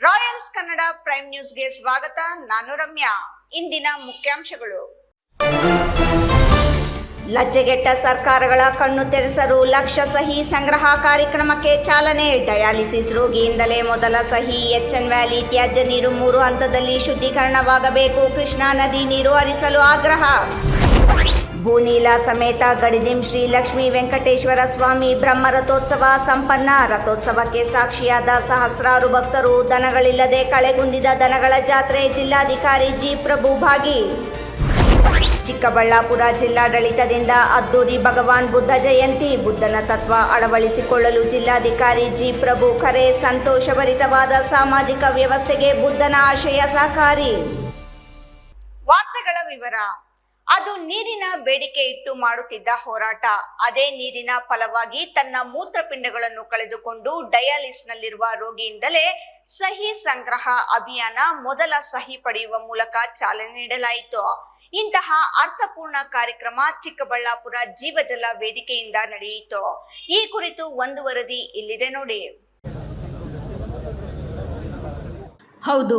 Royals Kannada prime ನ್ಯೂಸ್ಗೆ ಸ್ವಾಗತ. ನಾನು ರಮ್ಯಾ. ಇಂದಿನ ಮುಖ್ಯಾಂಶಗಳು. ಲಜ್ಜೆಗೆಟ್ಟ ಸರ್ಕಾರಗಳ ಕಣ್ಣು ತೆರೆಸಲು ಲಕ್ಷ ಸಹಿ ಸಂಗ್ರಹ ಕಾರ್ಯಕ್ರಮಕ್ಕೆ ಚಾಲನೆ. ಡಯಾಲಿಸಿಸ್ ರೋಗಿಯಿಂದಲೇ ಮೊದಲ ಸಹಿ. ಎಚ್ಎನ್ ವ್ಯಾಲಿ ತ್ಯಾಜ್ಯ ನೀರು 3 ಹಂತದಲ್ಲಿ ಶುದ್ಧೀಕರಣವಾಗಬೇಕು. ಕೃಷ್ಣಾ ನದಿ ನೀರು ಹರಿಸಲು ಆಗ್ರಹ. ಭೂನೀಲ ಸಮೇತ ಗಡಿದಿಂ ಶ್ರೀ ಲಕ್ಷ್ಮೀ ವೆಂಕಟೇಶ್ವರ ಸ್ವಾಮಿ ಬ್ರಹ್ಮ ರಥೋತ್ಸವ ಸಂಪನ್ನ. ರಥೋತ್ಸವಕ್ಕೆ ಸಾಕ್ಷಿಯಾದ ಸಹಸ್ರಾರು ಭಕ್ತರು. ದನಗಳಿಲ್ಲದೆ ಕಳೆಗುಂದಿದ ದನಗಳ ಜಾತ್ರೆ. ಜಿಲ್ಲಾಧಿಕಾರಿ ಜಿ ಪ್ರಭು ಭಾಗಿ. ಚಿಕ್ಕಬಳ್ಳಾಪುರ ಜಿಲ್ಲಾಡಳಿತದಿಂದ ಅದ್ದೂರಿ ಭಗವಾನ್ ಬುದ್ಧ ಜಯಂತಿ. ಬುದ್ಧನ ತತ್ವ ಅಳವಡಿಸಿಕೊಳ್ಳಲು ಜಿಲ್ಲಾಧಿಕಾರಿ ಜಿ ಪ್ರಭು ಕರೆ. ಸಂತೋಷಭರಿತವಾದ ಸಾಮಾಜಿಕ ವ್ಯವಸ್ಥೆಗೆ ಬುದ್ಧನ ಆಶಯ ಸಹಕಾರಿ. ವಾರ್ತೆಗಳ ವಿವರ. ಅದು ನೀರಿನ ಬೇಡಿಕೆ ಇಟ್ಟು ಮಾಡುತ್ತಿದ್ದ ಹೋರಾಟ. ಅದೇ ನೀರಿನ ಫಲವಾಗಿ ತನ್ನ ಮೂತ್ರಪಿಂಡಗಳನ್ನು ಕಳೆದುಕೊಂಡು ಡಯಾಲಿಸ್ನಲ್ಲಿರುವ ರೋಗಿಯಿಂದಲೇ ಸಹಿ ಸಂಗ್ರಹ ಅಭಿಯಾನ ಮೊದಲ ಸಹಿ ಪಡೆಯುವ ಮೂಲಕ ಚಾಲನೆ ನೀಡಲಾಯಿತು. ಇಂತಹ ಅರ್ಥಪೂರ್ಣ ಕಾರ್ಯಕ್ರಮ ಚಿಕ್ಕಬಳ್ಳಾಪುರ ಜೀವಜಲ ವೇದಿಕೆಯಿಂದ ನಡೆಯಿತು. ಈ ಕುರಿತು ಒಂದು ವರದಿ ಇಲ್ಲಿದೆ ನೋಡಿ. ಹೌದು,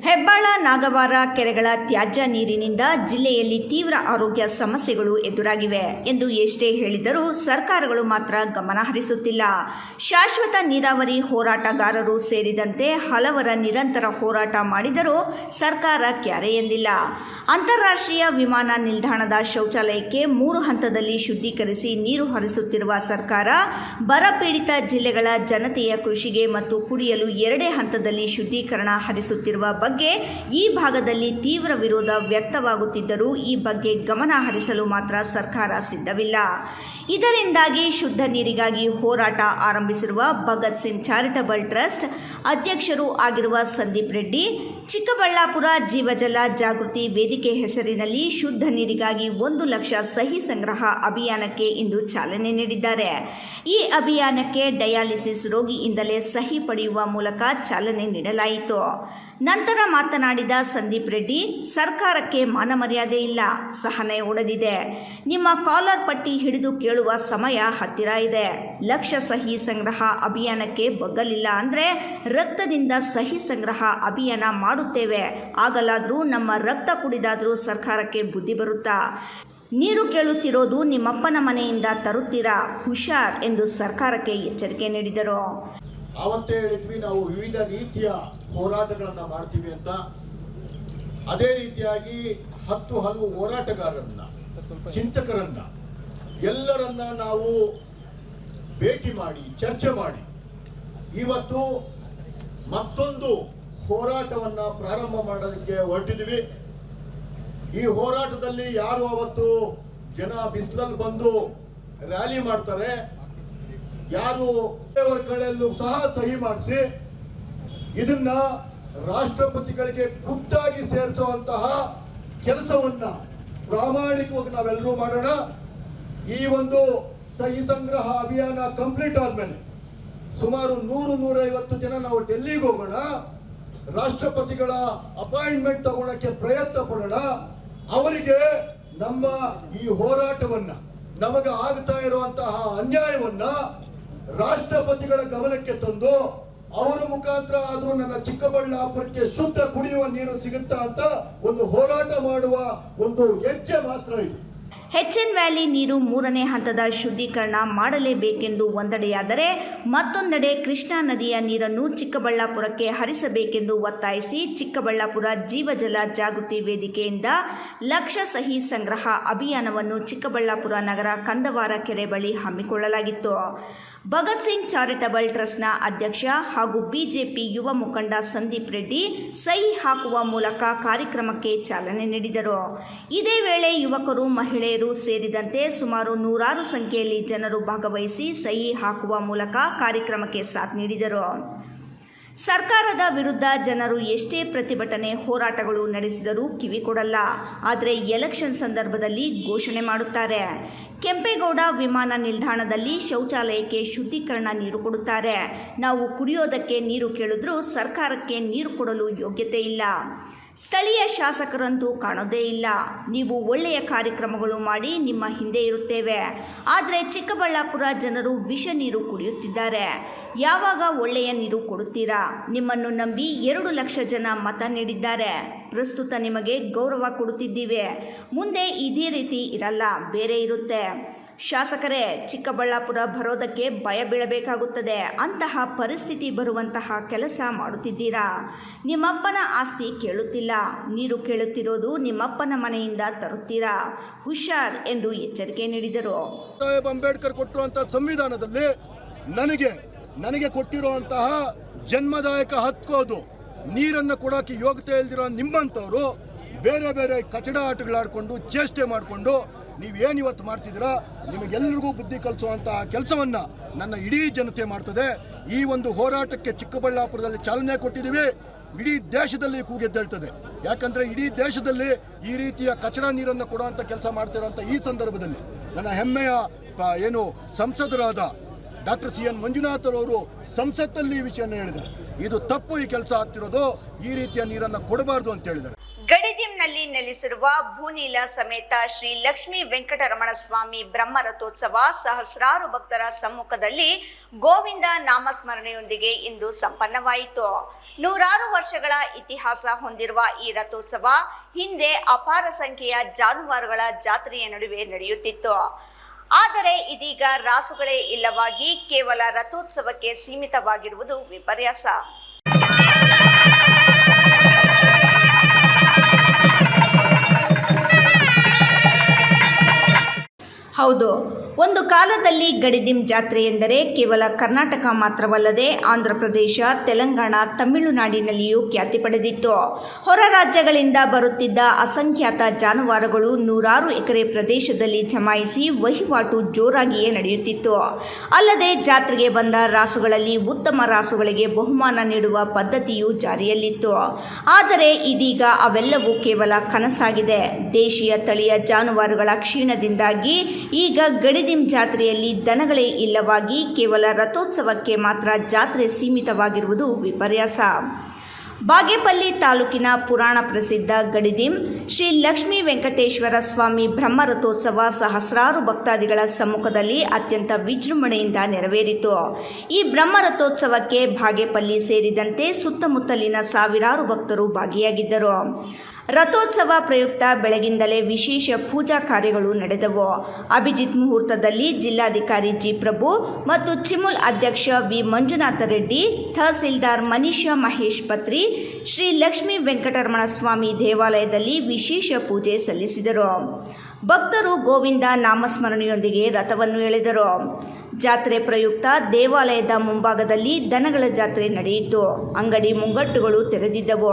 ಹೆಬ್ಬಾಳ ನಾಗವಾರ ಕೆರೆಗಳ ತ್ಯಾಜ್ಯ ನೀರಿನಿಂದ ಜಿಲ್ಲೆಯಲ್ಲಿ ತೀವ್ರ ಆರೋಗ್ಯ ಸಮಸ್ಯೆಗಳು ಎದುರಾಗಿವೆ ಎಂದು ಎಷ್ಟೇ ಹೇಳಿದರೂ ಸರ್ಕಾರಗಳು ಮಾತ್ರ ಗಮನ ಹರಿಸುತ್ತಿಲ್ಲ. ಶಾಶ್ವತ ನೀರಾವರಿ ಹೋರಾಟಗಾರರು ಸೇರಿದಂತೆ ಹಲವರ ನಿರಂತರ ಹೋರಾಟ ಮಾಡಿದರೂ ಸರ್ಕಾರ ಕ್ಯಾರೆ ಎಂದಿಲ್ಲ. ಅಂತಾರಾಷ್ಟ್ರೀಯ ವಿಮಾನ ನಿಲ್ದಾಣದ ಶೌಚಾಲಯಕ್ಕೆ 3 ಹಂತದಲ್ಲಿ ಶುದ್ಧೀಕರಿಸಿ ನೀರು ಹರಿಸುತ್ತಿರುವ ಸರ್ಕಾರ ಬರಪೀಡಿತ ಜಿಲ್ಲೆಗಳ ಜನತೆಯ ಕೃಷಿಗೆ ಮತ್ತು ಕುಡಿಯಲು 2 ಹಂತದಲ್ಲಿ ಶುದ್ಧೀಕರಣ ಹರಿಸುತ್ತಿರುವ ಬಗ್ಗೆ ಈ ಭಾಗದಲ್ಲಿ ತೀವ್ರ ವಿರೋಧ ವ್ಯಕ್ತವಾಗುತ್ತಿದ್ದರೂ ಈ ಬಗ್ಗೆ ಗಮನ ಹರಿಸಲು ಮಾತ್ರ ಸರ್ಕಾರ ಸಿದ್ಧವಿಲ್ಲ. ಇದರಿಂದಾಗಿ ಶುದ್ಧ ನೀರಿಗಾಗಿ ಹೋರಾಟ ಆರಂಭಿಸಿರುವ ಭಗತ್ ಸಿಂಗ್ ಚಾರಿಟಬಲ್ ಟ್ರಸ್ಟ್ ಅಧ್ಯಕ್ಷರೂ ಆಗಿರುವ ಸಂದೀಪ್ ರೆಡ್ಡಿ ಚಿಕ್ಕಬಳ್ಳಾಪುರ ಜೀವಜಲ ಜಾಗೃತಿ ವೇದಿಕೆ ಹೆಸರಿನಲ್ಲಿ ಶುದ್ಧ ನೀರಿಗಾಗಿ 1 ಲಕ್ಷ ಸಹಿ ಸಂಗ್ರಹ ಅಭಿಯಾನಕ್ಕೆ ಇಂದು ಚಾಲನೆ ನೀಡಿದ್ದಾರೆ. ಈ ಅಭಿಯಾನಕ್ಕೆ ಡಯಾಲಿಸಿಸ್ ರೋಗಿಯಿಂದಲೇ ಸಹಿ ಪಡೆಯುವ ಮೂಲಕ ಚಾಲನೆ ನೀಡಲಾಯಿತು. ನಂತರ ಮಾತನಾಡಿದ ಸಂದೀಪ್ ರೆಡ್ಡಿ, ಸರ್ಕಾರಕ್ಕೆ ಮಾನಮರ್ಯಾದೆ ಇಲ್ಲ, ಸಹನೆ ಒಡೆದಿದೆ. ನಿಮ್ಮ ಕಾಲರ್ ಪಟ್ಟಿ ಹಿಡಿದು ಕೇಳುವ ಸಮಯ ಹತ್ತಿರ ಇದೆ. ಲಕ್ಷ ಸಹಿ ಸಂಗ್ರಹ ಅಭಿಯಾನಕ್ಕೆ ಬಗ್ಗಲಿಲ್ಲ ಅಂದರೆ ರಕ್ತದಿಂದ ಸಹಿ ಸಂಗ್ರಹ ಅಭಿಯಾನ ಮಾಡುತ್ತೇವೆ. ಆಗಲಾದರೂ ನಮ್ಮ ರಕ್ತ ಕುಡಿದಾದರೂ ಸರ್ಕಾರಕ್ಕೆ ಬುದ್ಧಿ ಬರುತ್ತಾ? ನೀರು ಕೇಳುತ್ತಿರೋದು ನಿಮ್ಮಪ್ಪನ ಮನೆಯಿಂದ ತರುತ್ತೀರಾ? ಹುಷಾರ್ ಎಂದು ಸರ್ಕಾರಕ್ಕೆ ಎಚ್ಚರಿಕೆ ನೀಡಿದರು. ಆವತ್ತೇ ಹೇಳಿದ್ವಿ, ನಾವು ವಿವಿಧ ರೀತಿಯ ಹೋರಾಟಗಳನ್ನ ಮಾಡ್ತೀವಿ ಅಂತ. ಅದೇ ರೀತಿಯಾಗಿ 10 ಹಲವು ಹೋರಾಟಗಾರರನ್ನ, ಚಿಂತಕರನ್ನ ಎಲ್ಲರನ್ನ ನಾವು ಭೇಟಿ ಮಾಡಿ ಚರ್ಚೆ ಮಾಡಿ ಇವತ್ತು ಮತ್ತೊಂದು ಹೋರಾಟವನ್ನ ಪ್ರಾರಂಭ ಮಾಡೋದಕ್ಕೆ ಹೊರಟಿದ್ವಿ. ಈ ಹೋರಾಟದಲ್ಲಿ ಯಾರು ಅವತ್ತು ಜನ ಬಿಸಿಲಲ್ಲಿ ಬಂದು ರ್ಯಾಲಿ ಮಾಡ್ತಾರೆ, ಯಾರು ಕಳೆಯಲ್ಲೂ ಸಹ ಸಹಿ ಮಾಡಿಸಿ ಇದನ್ನ ರಾಷ್ಟ್ರಪತಿಗಳಿಗೆ ಖುದ್ದಾಗಿ ಸೇರಿಸುವಂತಹ ಕೆಲಸವನ್ನ ಪ್ರಾಮಾಣಿಕವಾಗಿ ನಾವೆಲ್ಲರೂ ಮಾಡೋಣ. ಈ ಒಂದು ಸಹಿ ಸಂಗ್ರಹ ಅಭಿಯಾನ ಕಂಪ್ಲೀಟ್ ಆದ್ಮೇಲೆ ಸುಮಾರು 100-150 ಜನ ನಾವು ಡೆಲ್ಲಿಗೆ ಹೋಗೋಣ, ರಾಷ್ಟ್ರಪತಿಗಳ ಅಪಾಯಿಂಟ್ಮೆಂಟ್ ತಗೊಳ್ಳಕ್ಕೆ ಪ್ರಯತ್ನ ಪಡೋಣ. ಅವರಿಗೆ ನಮ್ಮ ಈ ಹೋರಾಟವನ್ನ, ನಮಗೆ ಆಗ್ತಾ ಇರುವಂತಹ ಅನ್ಯಾಯವನ್ನ ರಾಷ್ಟ್ರಪತಿಗಳ ಗಮನಕ್ಕೆ ತಂದು ಅವರ ಮುಖಾಂತರ ಆದ್ರೂ ನನ್ನ ಚಿಕ್ಕಬಳ್ಳಾಪುರಕ್ಕೆ ಶುದ್ಧ ಕುಡಿಯುವ ನೀರು ಸಿಗುತ್ತಾ ಅಂತ ಒಂದು ಹೋರಾಟ ಮಾಡುವ ಒಂದು ಹೆಜ್ಜೆ ಮಾತ್ರ ಇದು. ಎಚ್ಎನ್ ವ್ಯಾಲಿ ನೀರು 3ನೇ ಹಂತದ ಶುದ್ಧೀಕರಣ ಮಾಡಲೇಬೇಕೆಂದು ಒಂದೆಡೆಯಾದರೆ ಮತ್ತೊಂದೆಡೆ ಕೃಷ್ಣಾ ನದಿಯ ನೀರನ್ನು ಚಿಕ್ಕಬಳ್ಳಾಪುರಕ್ಕೆ ಹರಿಸಬೇಕೆಂದು ಒತ್ತಾಯಿಸಿ ಚಿಕ್ಕಬಳ್ಳಾಪುರ ಜೀವಜಲ ಜಾಗೃತಿ ವೇದಿಕೆಯಿಂದ ಲಕ್ಷ ಸಹಿ ಸಂಗ್ರಹ ಅಭಿಯಾನವನ್ನು ಚಿಕ್ಕಬಳ್ಳಾಪುರ ನಗರ ಕಂದವಾರ ಕೆರೆ ಬಳಿ ಹಮ್ಮಿಕೊಳ್ಳಲಾಗಿತ್ತು. ಭಗತ್ ಸಿಂಗ್ ಚಾರಿಟಬಲ್ ಟ್ರಸ್ಟ್ನ ಅಧ್ಯಕ್ಷ ಹಾಗೂ ಬಿಜೆಪಿ ಯುವ ಮುಖಂಡ ಸಂದೀಪ್ ರೆಡ್ಡಿ ಸಹಿ ಹಾಕುವ ಮೂಲಕ ಕಾರ್ಯಕ್ರಮಕ್ಕೆ ಚಾಲನೆ ನೀಡಿದರು. ಇದೇ ವೇಳೆ ಯುವಕರು, ಮಹಿಳೆಯರು ಸೇರಿದಂತೆ ಸುಮಾರು 100 ಸಂಖ್ಯೆಯಲ್ಲಿ ಜನರು ಭಾಗವಹಿಸಿ ಸಹಿ ಹಾಕುವ ಮೂಲಕ ಕಾರ್ಯಕ್ರಮಕ್ಕೆ ಸಾಥ್ ನೀಡಿದರು. ಸರ್ಕಾರದ ವಿರುದ್ಧ ಜನರು ಎಷ್ಟೇ ಪ್ರತಿಭಟನೆ, ಹೋರಾಟಗಳು ನಡೆಸಿದರೂ ಕಿವಿ ಕೊಡಲ್ಲ. ಆದರೆ ಎಲೆಕ್ಷನ್ ಸಂದರ್ಭದಲ್ಲಿ ಘೋಷಣೆ ಮಾಡುತ್ತಾರೆ. ಕೆಂಪೇಗೌಡ ವಿಮಾನ ನಿಲ್ದಾಣದಲ್ಲಿ ಶೌಚಾಲಯಕ್ಕೆ ಶುದ್ಧೀಕರಣ ನೀರು ಕೊಡುತ್ತಾರೆ. ನಾವು ಕುಡಿಯೋದಕ್ಕೆ ನೀರು ಕೇಳಿದ್ರೂ ಸರ್ಕಾರಕ್ಕೆ ನೀರು ಕೊಡಲು ಯೋಗ್ಯತೆ ಇಲ್ಲ. ಸ್ಥಳೀಯ ಶಾಸಕರಂತೂ ಕಾಣೋದೇ ಇಲ್ಲ. ನೀವು ಒಳ್ಳೆಯ ಕಾರ್ಯಕ್ರಮಗಳು ಮಾಡಿ ನಿಮ್ಮ ಹಿಂದೆ ಇರುತ್ತೇವೆ. ಆದರೆ ಚಿಕ್ಕಬಳ್ಳಾಪುರ ಜನರು ವಿಷ ನೀರು ಕುಡಿಯುತ್ತಿದ್ದಾರೆ. ಯಾವಾಗ ಒಳ್ಳೆಯ ನೀರು ಕೊಡುತ್ತೀರಾ? ನಿಮ್ಮನ್ನು ನಂಬಿ 2 ಲಕ್ಷ ಜನ ಮತ ನೀಡಿದ್ದಾರೆ. ಪ್ರಸ್ತುತ ನಿಮಗೆ ಗೌರವ ಕೊಡುತ್ತಿದ್ದೀವಿ. ಮುಂದೆ ಇದೇ ರೀತಿ ಇರಲ್ಲ, ಬೇರೆ ಇರುತ್ತೆ. ಶಾಸಕರೇ, ಚಿಕ್ಕಬಳ್ಳಾಪುರ ಬರೋದಕ್ಕೆ ಭಯ ಬೀಳಬೇಕಾಗುತ್ತದೆ. ಅಂತಹ ಪರಿಸ್ಥಿತಿ ಬರುವಂತಹ ಕೆಲಸ ಮಾಡುತ್ತಿದ್ದೀರಾ. ನಿಮ್ಮಪ್ಪನ ಆಸ್ತಿ ಕೇಳುತ್ತಿಲ್ಲ, ನೀರು ಕೇಳುತ್ತಿರೋದು ನಿಮ್ಮಪ್ಪನ ಮನೆಯಿಂದ ತರುತ್ತೀರಾ. ಹುಷಾರ್ ಎಂದು ಎಚ್ಚರಿಕೆ ನೀಡಿದರು. ಸಾಹೇಬ್ ಅಂಬೇಡ್ಕರ್ ಕೊಟ್ಟಿರುವಂತಹ ಸಂವಿಧಾನದಲ್ಲಿ ನನಗೆ ಕೊಟ್ಟಿರುವಂತಹ ಜನ್ಮದಾಯಕ ಹಕ್ಕು ಅದು. ನೀರನ್ನು ಕೊಡೋಕೆ ಯೋಗ್ಯತೆ ಇಲ್ದಿರೋ ನಿಮ್ಮಂಥವ್ರು ಬೇರೆ ಕಚಡ ಆಟಗಳಾಡಿಕೊಂಡು ಚೇಷ್ಟೆ ಮಾಡಿಕೊಂಡು ನೀವೇನು ಇವತ್ತು ಮಾಡ್ತಿದ್ದೀರಾ, ನಿಮಗೆಲ್ಲರಿಗೂ ಬುದ್ಧಿ ಕಲಿಸುವಂತಹ ಕೆಲಸವನ್ನು ನನ್ನ ಇಡೀ ಜನತೆ ಮಾಡ್ತದೆ. ಈ ಒಂದು ಹೋರಾಟಕ್ಕೆ ಚಿಕ್ಕಬಳ್ಳಾಪುರದಲ್ಲಿ ಚಾಲನೆ ಕೊಟ್ಟಿದ್ದೀವಿ. ಇಡೀ ದೇಶದಲ್ಲಿ ಕೂಗೆದ್ದೇಳ್ತದೆ. ಯಾಕಂದರೆ ಇಡೀ ದೇಶದಲ್ಲಿ ಈ ರೀತಿಯ ಕಚಡ ನೀರನ್ನು ಕೊಡುವಂಥ ಕೆಲಸ ಮಾಡ್ತಿರೋಂಥ ಈ ಸಂದರ್ಭದಲ್ಲಿ ನನ್ನ ಹೆಮ್ಮೆಯ ಸಂಸದರಾದ ಡಾಕ್ಟರ್ CN ಮಂಜುನಾಥರವರು ಸಂಸತ್ತಲ್ಲಿ ಈ ವಿಷಯವನ್ನು ಹೇಳಿದ್ದಾರೆ. ಇದು ತಪ್ಪು, ಈ ಕೆಲಸ ಆಗ್ತಿರೋದು, ಈ ರೀತಿಯ ನೀರನ್ನು ಕೊಡಬಾರ್ದು ಅಂತ ಹೇಳಿದ್ದಾರೆ. ಗಡಿದಿಂನಲ್ಲಿ ನೆಲೆಸಿರುವ ಭೂನೀಲ ಸಮೇತ ಶ್ರೀ ಲಕ್ಷ್ಮೀ ವೆಂಕಟರಮಣ ಸ್ವಾಮಿ ಬ್ರಹ್ಮರಥೋತ್ಸವ ಸಹಸ್ರಾರು ಭಕ್ತರ ಸಮ್ಮುಖದಲ್ಲಿ ಗೋವಿಂದ ನಾಮಸ್ಮರಣೆಯೊಂದಿಗೆ ಇಂದು ಸಂಪನ್ನವಾಯಿತು. 100 ವರ್ಷಗಳ ಇತಿಹಾಸ ಹೊಂದಿರುವ ಈ ರಥೋತ್ಸವ ಹಿಂದೆ ಅಪಾರ ಸಂಖ್ಯೆಯ ಜಾನುವಾರುಗಳ ಜಾತ್ರೆಯ ನಡುವೆ ನಡೆಯುತ್ತಿತ್ತು. ಆದರೆ ಇದೀಗ ರಾಸುಗಳೇ ಇಲ್ಲವಾಗಿ ಕೇವಲ ರಥೋತ್ಸವಕ್ಕೆ ಸೀಮಿತವಾಗಿರುವುದು ವಿಪರ್ಯಾಸ. ಹೌದು, ಒಂದು ಕಾಲದಲ್ಲಿ ಗಡಿದಿಂ ಜಾತ್ರೆ ಎಂದರೆ ಕೇವಲ ಕರ್ನಾಟಕ ಮಾತ್ರವಲ್ಲದೆ ಆಂಧ್ರ ಪ್ರದೇಶ, ತೆಲಂಗಾಣ, ತಮಿಳುನಾಡಿನಲ್ಲಿಯೂ ಖ್ಯಾತಿ ಪಡೆದಿತ್ತು. ಹೊರ ರಾಜ್ಯಗಳಿಂದ ಬರುತ್ತಿದ್ದ ಅಸಂಖ್ಯಾತ ಜಾನುವಾರುಗಳು 100 ಎಕರೆ ಪ್ರದೇಶದಲ್ಲಿ ಜಮಾಯಿಸಿ ವಹಿವಾಟು ಜೋರಾಗಿಯೇ ನಡೆಯುತ್ತಿತ್ತು. ಅಲ್ಲದೆ ಜಾತ್ರೆಗೆ ಬಂದ ರಾಸುಗಳಲ್ಲಿ ಉತ್ತಮ ರಾಸುಗಳಿಗೆ ಬಹುಮಾನ ನೀಡುವ ಪದ್ಧತಿಯೂ ಜಾರಿಯಲ್ಲಿತ್ತು. ಆದರೆ ಇದೀಗ ಅವೆಲ್ಲವೂ ಕೇವಲ ಕನಸಾಗಿದೆ. ದೇಶೀಯ ತಳಿಯ ಜಾನುವಾರುಗಳ ಕ್ಷೀಣದಿಂದಾಗಿ ಈಗ ಗಡಿದಿಂ ಜಾತ್ರೆಯಲ್ಲಿ ದನಗಳೇ ಇಲ್ಲವಾಗಿ ಕೇವಲ ರಥೋತ್ಸವಕ್ಕೆ ಮಾತ್ರ ಜಾತ್ರೆ ಸೀಮಿತವಾಗಿರುವುದು ವಿಪರ್ಯಾಸ. ಬಾಗೇಪಲ್ಲಿ ತಾಲೂಕಿನ ಪುರಾಣ ಪ್ರಸಿದ್ಧ ಗಡಿದಿಂ ಶ್ರೀ ಲಕ್ಷ್ಮೀ ವೆಂಕಟೇಶ್ವರ ಸ್ವಾಮಿ ಬ್ರಹ್ಮರಥೋತ್ಸವ ಸಹಸ್ರಾರು ಭಕ್ತಾದಿಗಳ ಸಮ್ಮುಖದಲ್ಲಿ ಅತ್ಯಂತ ವಿಜೃಂಭಣೆಯಿಂದ ನೆರವೇರಿತು. ಈ ಬ್ರಹ್ಮರಥೋತ್ಸವಕ್ಕೆ ಬಾಗೇಪಲ್ಲಿ ಸೇರಿದಂತೆ ಸುತ್ತಮುತ್ತಲಿನ ಸಾವಿರಾರು ಭಕ್ತರು ಭಾಗಿಯಾಗಿದ್ದರು. ರಥೋತ್ಸವ ಪ್ರಯುಕ್ತ ಬೆಳಗಿಂದಲೇ ವಿಶೇಷ ಪೂಜಾ ಕಾರ್ಯಗಳು ನಡೆದವು. ಅಭಿಜಿತ್ ಮುಹೂರ್ತದಲ್ಲಿ ಜಿಲ್ಲಾಧಿಕಾರಿ ಜಿ ಪ್ರಭು ಮತ್ತು ಚಿಮುಲ್ ಅಧ್ಯಕ್ಷ ವಿ ಮಂಜುನಾಥ ರೆಡ್ಡಿ, ತಹಸೀಲ್ದಾರ್ ಮನೀಷಾ ಮಹೇಶ್ ಪತ್ರಿ ಶ್ರೀ ಲಕ್ಷ್ಮೀ ವೆಂಕಟರಮಣ ಸ್ವಾಮಿ ದೇವಾಲಯದಲ್ಲಿ ವಿಶೇಷ ಪೂಜೆ ಸಲ್ಲಿಸಿದರು. ಭಕ್ತರು ಗೋವಿಂದ ನಾಮಸ್ಮರಣೆಯೊಂದಿಗೆ ರಥವನ್ನು ಎಳೆದರು. ಜಾತ್ರೆ ಪ್ರಯುಕ್ತ ದೇವಾಲಯದ ಮುಂಭಾಗದಲ್ಲಿ ದನಗಳ ಜಾತ್ರೆ ನಡೆಯಿತು. ಅಂಗಡಿ ಮುಂಗಟ್ಟುಗಳು ತೆರೆದಿದ್ದವು.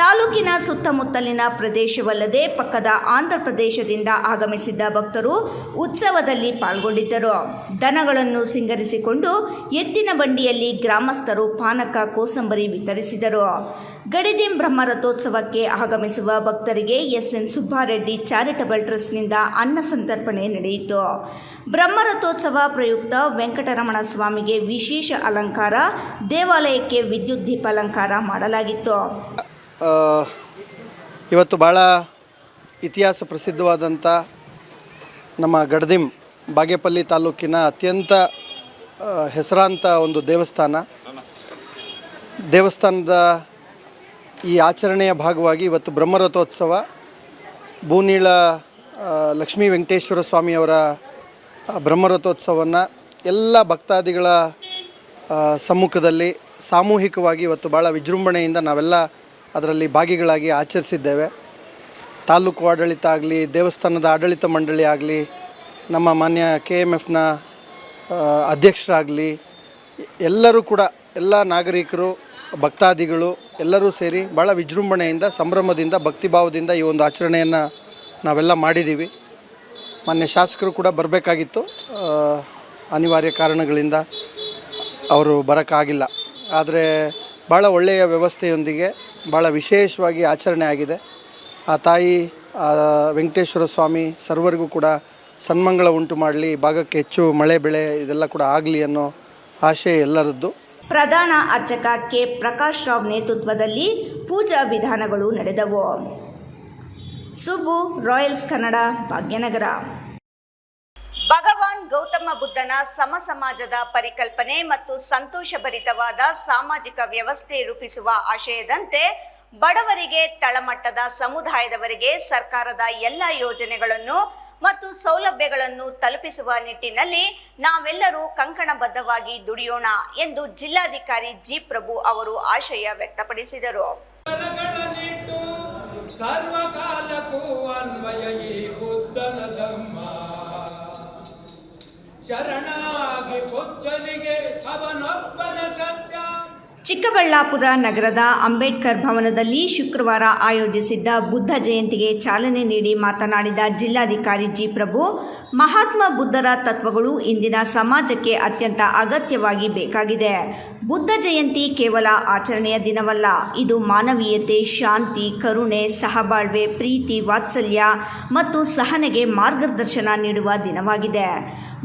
ತಾಲೂಕಿನ ಸುತ್ತಮುತ್ತಲಿನ ಪ್ರದೇಶವಲ್ಲದೆ ಪಕ್ಕದ ಆಂಧ್ರ ಪ್ರದೇಶದಿಂದ ಆಗಮಿಸಿದ್ದ ಭಕ್ತರು ಉತ್ಸವದಲ್ಲಿ ಪಾಲ್ಗೊಂಡಿದ್ದರು. ದನಗಳನ್ನು ಸಿಂಗರಿಸಿಕೊಂಡು ಎತ್ತಿನ ಬಂಡಿಯಲ್ಲಿ ಗ್ರಾಮಸ್ಥರು ಪಾನಕ, ಕೋಸಂಬರಿ ವಿತರಿಸಿದರು. ಗಡಿದಿಂ ಬ್ರಹ್ಮರಥೋತ್ಸವಕ್ಕೆ ಆಗಮಿಸುವ ಭಕ್ತರಿಗೆ SN ಸುಬ್ಬಾರೆಡ್ಡಿ ಚಾರಿಟಬಲ್ ಟ್ರಸ್ಟ್ನಿಂದ ಅನ್ನ ಸಂತರ್ಪಣೆ ನಡೆಯಿತು. ಬ್ರಹ್ಮರಥೋತ್ಸವ ಪ್ರಯುಕ್ತ ವೆಂಕಟರಮಣ ಸ್ವಾಮಿಗೆ ವಿಶೇಷ ಅಲಂಕಾರ, ದೇವಾಲಯಕ್ಕೆ ವಿದ್ಯುತ್ ದೀಪಾಲಂಕಾರ ಮಾಡಲಾಗಿತ್ತು. ಇವತ್ತು ಭಾಳ ಇತಿಹಾಸ ಪ್ರಸಿದ್ಧವಾದಂಥ ನಮ್ಮ ಗಡಿದಿಂ ಬಾಗೇಪಲ್ಲಿ ತಾಲೂಕಿನ ಅತ್ಯಂತ ಹೆಸರಾಂತ ಒಂದು ದೇವಸ್ಥಾನದ ಈ ಆಚರಣೆಯ ಭಾಗವಾಗಿ ಇವತ್ತು ಬ್ರಹ್ಮರಥೋತ್ಸವ ಭೂನೀಳ ಲಕ್ಷ್ಮೀ ವೆಂಕಟೇಶ್ವರ ಸ್ವಾಮಿಯವರ ಬ್ರಹ್ಮರಥೋತ್ಸವವನ್ನು ಎಲ್ಲ ಭಕ್ತಾದಿಗಳ ಸಮ್ಮುಖದಲ್ಲಿ ಸಾಮೂಹಿಕವಾಗಿ ಇವತ್ತು ಭಾಳ ವಿಜೃಂಭಣೆಯಿಂದ ನಾವೆಲ್ಲ ಅದರಲ್ಲಿ ಭಾಗಿಗಳಾಗಿ ಆಚರಿಸಿದ್ದೇವೆ. ತಾಲೂಕು ಆಡಳಿತ ಆಗಲಿ, ದೇವಸ್ಥಾನದ ಆಡಳಿತ ಮಂಡಳಿ ಆಗಲಿ, ನಮ್ಮ ಮಾನ್ಯ KMFನ ಅಧ್ಯಕ್ಷರಾಗಲಿ, ಎಲ್ಲರೂ ಕೂಡ ಎಲ್ಲ ನಾಗರಿಕರು, ಭಕ್ತಾದಿಗಳು ಎಲ್ಲರೂ ಸೇರಿ ಭಾಳ ವಿಜೃಂಭಣೆಯಿಂದ, ಸಂಭ್ರಮದಿಂದ, ಭಕ್ತಿಭಾವದಿಂದ ಈ ಒಂದು ಆಚರಣೆಯನ್ನು ನಾವೆಲ್ಲ ಮಾಡಿದ್ದೀವಿ. ಮಾನ್ಯ ಶಾಸಕರು ಕೂಡ ಬರಬೇಕಾಗಿತ್ತು, ಅನಿವಾರ್ಯ ಕಾರಣಗಳಿಂದ ಅವರು ಬರೋಕ್ಕಾಗಿಲ್ಲ. ಆದರೆ ಭಾಳ ಒಳ್ಳೆಯ ವ್ಯವಸ್ಥೆಯೊಂದಿಗೆ ಭಾಳ ವಿಶೇಷವಾಗಿ ಆಚರಣೆ ಆಗಿದೆ. ಆ ತಾಯಿ ವೆಂಕಟೇಶ್ವರ ಸ್ವಾಮಿ ಸರ್ವರಿಗೂ ಕೂಡ ಸನ್ಮಂಗಳ ಉಂಟು ಮಾಡಲಿ, ಭಾಗಕ್ಕೆ ಹೆಚ್ಚು ಮಳೆ ಬೆಳೆ ಇದೆಲ್ಲ ಕೂಡ ಆಗಲಿ ಅನ್ನೋ ಆಶಯ ಎಲ್ಲರದ್ದು. ಪ್ರಧಾನ ಅರ್ಚಕ ಕೆ ಪ್ರಕಾಶ್ ರಾವ್ ನೇತೃತ್ವದಲ್ಲಿ ಪೂಜಾ ವಿಧಾನಗಳು ನಡೆದವು. ಸುಬ್ಬು, ರಾಯಲ್ಸ್ ಕನ್ನಡ, ಭಾಗ್ಯನಗರ. ಭಗವಾನ್ ಗೌತಮ ಬುದ್ಧನ ಸಮಾಜದ ಪರಿಕಲ್ಪನೆ ಮತ್ತು ಸಂತೋಷಭರಿತವಾದ ಸಾಮಾಜಿಕ ವ್ಯವಸ್ಥೆ ರೂಪಿಸುವ ಆಶಯದಂತೆ ಬಡವರಿಗೆ, ತಳಮಟ್ಟದ ಸಮುದಾಯದವರಿಗೆ ಸರ್ಕಾರದ ಎಲ್ಲ ಯೋಜನೆಗಳನ್ನು ಮತ್ತು ಸೌಲಭ್ಯಗಳನ್ನು ತಲುಪಿಸುವ ನಿಟ್ಟಿನಲ್ಲಿ ನಾವೆಲ್ಲರೂ ಕಂಕಣಬದ್ಧವಾಗಿ ದುಡಿಯೋಣ ಎಂದು ಜಿಲ್ಲಾಧಿಕಾರಿ ಜಿ. ಪ್ರಭು ಅವರು ಆಶಯ ವ್ಯಕ್ತಪಡಿಸಿದರು. ಸರ್ವಕಾಲಕ್ಕೂ ಅನ್ವಯ ಈ ಬುದ್ಧನ ಧರ್ಮ, ಶರಣಾಗಿ ಬುದ್ಧನಿಗೆ ಅವನೊಬ್ಬನ ಸತ್ಯ. ಚಿಕ್ಕಬಳ್ಳಾಪುರ ನಗರದ ಅಂಬೇಡ್ಕರ್ ಭವನದಲ್ಲಿ ಶುಕ್ರವಾರ ಆಯೋಜಿಸಿದ್ದ ಬುದ್ಧ ಜಯಂತಿಗೆ ಚಾಲನೆ ನೀಡಿ ಮಾತನಾಡಿದ ಜಿಲ್ಲಾಧಿಕಾರಿ ಜಿ. ಪ್ರಭು, ಮಹಾತ್ಮ ಬುದ್ಧರ ತತ್ವಗಳು ಇಂದಿನ ಸಮಾಜಕ್ಕೆ ಅತ್ಯಂತ ಅಗತ್ಯವಾಗಿ ಬೇಕಾಗಿದೆ. ಬುದ್ಧ ಜಯಂತಿ ಕೇವಲ ಆಚರಣೆಯ ದಿನವಲ್ಲ, ಇದು ಮಾನವೀಯತೆ, ಶಾಂತಿ, ಕರುಣೆ, ಸಹಬಾಳ್ವೆ, ಪ್ರೀತಿ, ವಾತ್ಸಲ್ಯ ಮತ್ತು ಸಹನೆಗೆ ಮಾರ್ಗದರ್ಶನ ನೀಡುವ ದಿನವಾಗಿದೆ.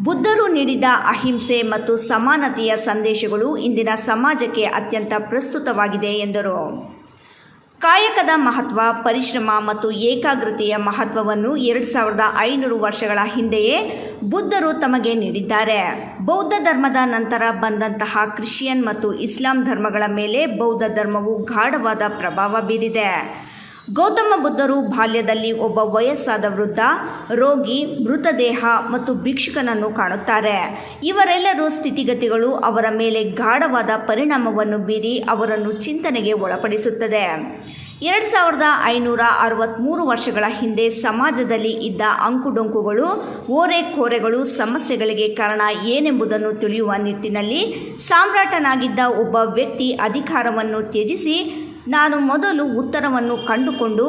ಬುದ್ಧರು ನೀಡಿದ ಅಹಿಂಸೆ ಮತ್ತು ಸಮಾನತೆಯ ಸಂದೇಶಗಳು ಇಂದಿನ ಸಮಾಜಕ್ಕೆ ಅತ್ಯಂತ ಪ್ರಸ್ತುತವಾಗಿದೆ ಎಂದರು. ಕಾಯಕದ ಮಹತ್ವ, ಪರಿಶ್ರಮ ಮತ್ತು ಏಕಾಗ್ರತೆಯ ಮಹತ್ವವನ್ನು 2500 ವರ್ಷಗಳ ಹಿಂದೆಯೇ ಬುದ್ಧರು ತಮಗೆ ನೀಡಿದ್ದಾರೆ. ಬೌದ್ಧ ಧರ್ಮದ ನಂತರ ಬಂದಂತಹ ಕ್ರಿಶ್ಚಿಯನ್ ಮತ್ತು ಇಸ್ಲಾಂ ಧರ್ಮಗಳ ಮೇಲೆ ಬೌದ್ಧ ಧರ್ಮವು ಗಾಢವಾದ ಪ್ರಭಾವ ಬೀರಿದೆ. ಗೌತಮ ಬುದ್ಧರು ಬಾಲ್ಯದಲ್ಲಿ ಒಬ್ಬ ವಯಸ್ಸಾದ ವೃದ್ಧ, ರೋಗಿ, ಮೃತದೇಹ ಮತ್ತು ಭಿಕ್ಷುಕನನ್ನು ಕಾಣುತ್ತಾರೆ. ಇವರೆಲ್ಲರೂ ಸ್ಥಿತಿಗತಿಗಳು ಅವರ ಮೇಲೆ ಗಾಢವಾದ ಪರಿಣಾಮವನ್ನು ಬೀರಿ ಅವರನ್ನು ಚಿಂತನೆಗೆ ಒಳಪಡಿಸುತ್ತದೆ. 2563 ವರ್ಷಗಳ ಹಿಂದೆ ಸಮಾಜದಲ್ಲಿ ಇದ್ದ ಅಂಕುಡೊಂಕುಗಳು, ಓರೆಕೋರೆಗಳು, ಸಮಸ್ಯೆಗಳಿಗೆ ಕಾರಣ ಏನೆಂಬುದನ್ನು ತಿಳಿಯುವ ನಿಟ್ಟಿನಲ್ಲಿ ಸಾಮ್ರಾಟನಾಗಿದ್ದ ಒಬ್ಬ ವ್ಯಕ್ತಿ ಅಧಿಕಾರವನ್ನು ತ್ಯಜಿಸಿ ನಾನು ಮೊದಲು ಉತ್ತರವನ್ನು ಕಂಡುಕೊಂಡು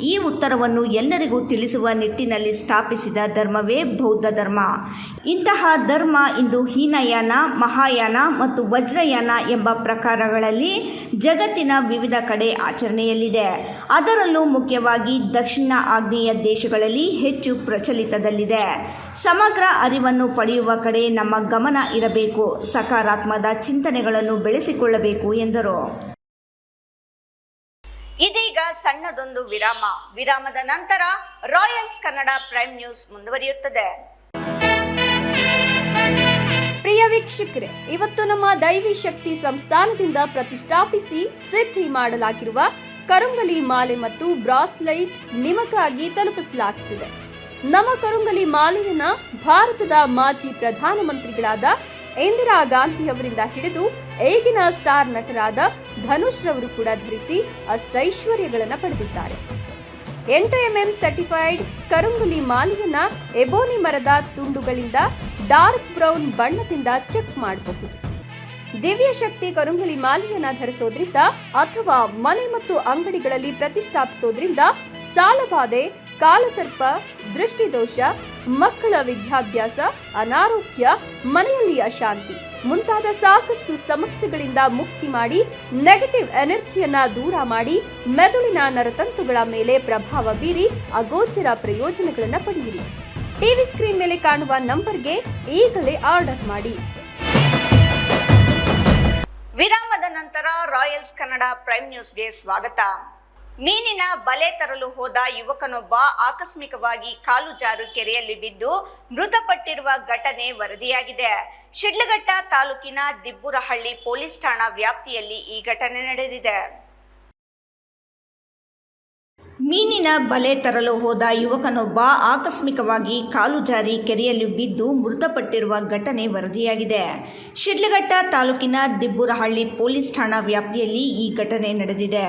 ಈ ಉತ್ತರವನ್ನು ಎಲ್ಲರಿಗೂ ತಿಳಿಸುವ ನಿಟ್ಟಿನಲ್ಲಿ ಸ್ಥಾಪಿಸಿದ ಧರ್ಮವೇ ಬೌದ್ಧ ಧರ್ಮ. ಇಂತಹ ಧರ್ಮ ಇಂದು ಹೀನಯಾನ, ಮಹಾಯಾನ ಮತ್ತು ವಜ್ರಯಾನ ಎಂಬ ಪ್ರಕಾರಗಳಲ್ಲಿ ಜಗತ್ತಿನ ವಿವಿಧ ಕಡೆ ಆಚರಣೆಯಲ್ಲಿದೆ. ಅದರಲ್ಲೂ ಮುಖ್ಯವಾಗಿ ದಕ್ಷಿಣ ಆಗ್ನೇಯ ದೇಶಗಳಲ್ಲಿ ಹೆಚ್ಚು ಪ್ರಚಲಿತದಲ್ಲಿದೆ. ಸಮಗ್ರ ಅರಿವನ್ನು ಪಡೆಯುವ ಕಡೆ ನಮ್ಮ ಗಮನ ಇರಬೇಕು, ಸಕಾರಾತ್ಮಕ ಚಿಂತನೆಗಳನ್ನು ಬೆಳೆಸಿಕೊಳ್ಳಬೇಕು ಎಂದರು. ಇದೀಗ ಸಣ್ಣದೊಂದು ವಿರಾಮದ ನಂತರ ರಾಯಲ್ಸ್ ಕನ್ನಡ ಪ್ರೈಮ್ ನ್ಯೂಸ್ ಮುಂದುವರಿಯುತ್ತದೆ. ಪ್ರಿಯ ವೀಕ್ಷಕರೇ, ಇವತ್ತು ನಮ್ಮ ದೈವಿ ಶಕ್ತಿ ಸಂಸ್ಥಾನದಿಂದ ಪ್ರತಿಷ್ಠಾಪಿಸಿ ಸಿದ್ಧಿ ಮಾಡಲಾಗಿರುವ ಕರುಂಗಲಿ ಮಾಲೆ ಮತ್ತು ಬ್ರಾಸ್ಲೈಟ್ ನಿಮಗಾಗಿ ತಲುಪಿಸಲಾಗುತ್ತಿದೆ. ನಮ್ಮ ಕರುಂಗಲಿ ಮಾಲೆಯನ್ನ ಭಾರತದ ಮಾಜಿ ಪ್ರಧಾನಮಂತ್ರಿಗಳಾದ ಇಂದಿರಾ ಗಾಂಧಿ ಅವರಿಂದ ಹಿಡಿದು ಈಗಿನ ಸ್ಟಾರ್ ನಟರಾದ ಧನುಷ್ ರವರು ಕೂಡ ಧರಿಸಿ ಅಷ್ಟೈಶ್ವರ್ಯಗಳನ್ನು ಪಡೆದಿದ್ದಾರೆ. 8 mm ಸರ್ಟಿಫೈಡ್ ಕರುಂಗಲಿ ಮಾಲೆಯನ್ನ ಎಬೋನಿ ಮರದ ತುಂಡುಗಳಿಂದ ಡಾರ್ಕ್ ಬ್ರೌನ್ ಬಣ್ಣದಿಂದ ಚೆಕ್ ಮಾಡಬಹುದು. ದಿವ್ಯ ಶಕ್ತಿ ಕರುಂಗಲಿ ಮಾಲೆಯನ್ನ ಧರಿಸೋದ್ರಿಂದ ಅಥವಾ ಮನೆ ಮತ್ತು ಅಂಗಡಿಗಳಲ್ಲಿ ಪ್ರತಿಷ್ಠಾಪಿಸೋದ್ರಿಂದ ಸಾಲಬಾಧೆ, ಕಾಲಸರ್ಪ, ದೃಷ್ಟಿದೋಷ, ಮಕ್ಕಳ ವಿದ್ಯಾಭ್ಯಾಸ, ಅನಾರೋಗ್ಯ, ಮನೆಯಲ್ಲಿ ಅಶಾಂತಿ ಮುಂತಾದ ಸಾಕಷ್ಟು ಸಮಸ್ಯೆಗಳಿಂದ ಮುಕ್ತಿ ಮಾಡಿ ನೆಗೆಟಿವ್ ಎನರ್ಜಿಯನ್ನ ದೂರ ಮಾಡಿ ಮೆದುಳಿನ ನರತಂತುಗಳ ಮೇಲೆ ಪ್ರಭಾವ ಬೀರಿ ಅಗೋಚರ ಪ್ರಯೋಜನಗಳನ್ನು ಪಡೆಯಿರಿ. ಟಿವಿ ಸ್ಕ್ರೀನ್ ಮೇಲೆ ಕಾಣುವ ನಂಬರ್ಗೆ ಈಗಲೇ ಆರ್ಡರ್ ಮಾಡಿ. ವಿರಾಮದ ನಂತರ ರಾಯಲ್ಸ್ ಕನ್ನಡ ಪ್ರೈಮ್ ನ್ಯೂಸ್ಗೆ ಸ್ವಾಗತ. ಮೀನಿನ ಬಲೆ ತರಲು ಹೋದ ಯುವಕನೊಬ್ಬ ಆಕಸ್ಮಿಕವಾಗಿ ಕಾಲು ಜಾರು ಕೆರೆಯಲ್ಲಿ ಬಿದ್ದು ಮೃತಪಟ್ಟಿರುವ ಘಟನೆ ವರದಿಯಾಗಿದೆ. ಶಿಡ್ಲಘಟ್ಟ ತಾಲೂಕಿನ ದಿಬ್ಬುರಹಳ್ಳಿ ಪೊಲೀಸ್ ಠಾಣಾ ವ್ಯಾಪ್ತಿಯಲ್ಲಿ ಈ ಘಟನೆ ನಡೆದಿದೆ. ಮೀನಿನ ಬಲೆ ತರಲು ಹೋದ ಯುವಕನೊಬ್ಬ ಆಕಸ್ಮಿಕವಾಗಿ ಕಾಲು ಜಾರಿ ಕೆರೆಯಲ್ಲಿ ಬಿದ್ದು ಮೃತಪಟ್ಟಿರುವ ಘಟನೆ ವರದಿಯಾಗಿದೆ. ಶಿಡ್ಲಘಟ್ಟ ತಾಲೂಕಿನ ದಿಬ್ಬುರಹಳ್ಳಿ ಪೊಲೀಸ್ ಠಾಣಾ ವ್ಯಾಪ್ತಿಯಲ್ಲಿ ಈ ಘಟನೆ ನಡೆದಿದೆ.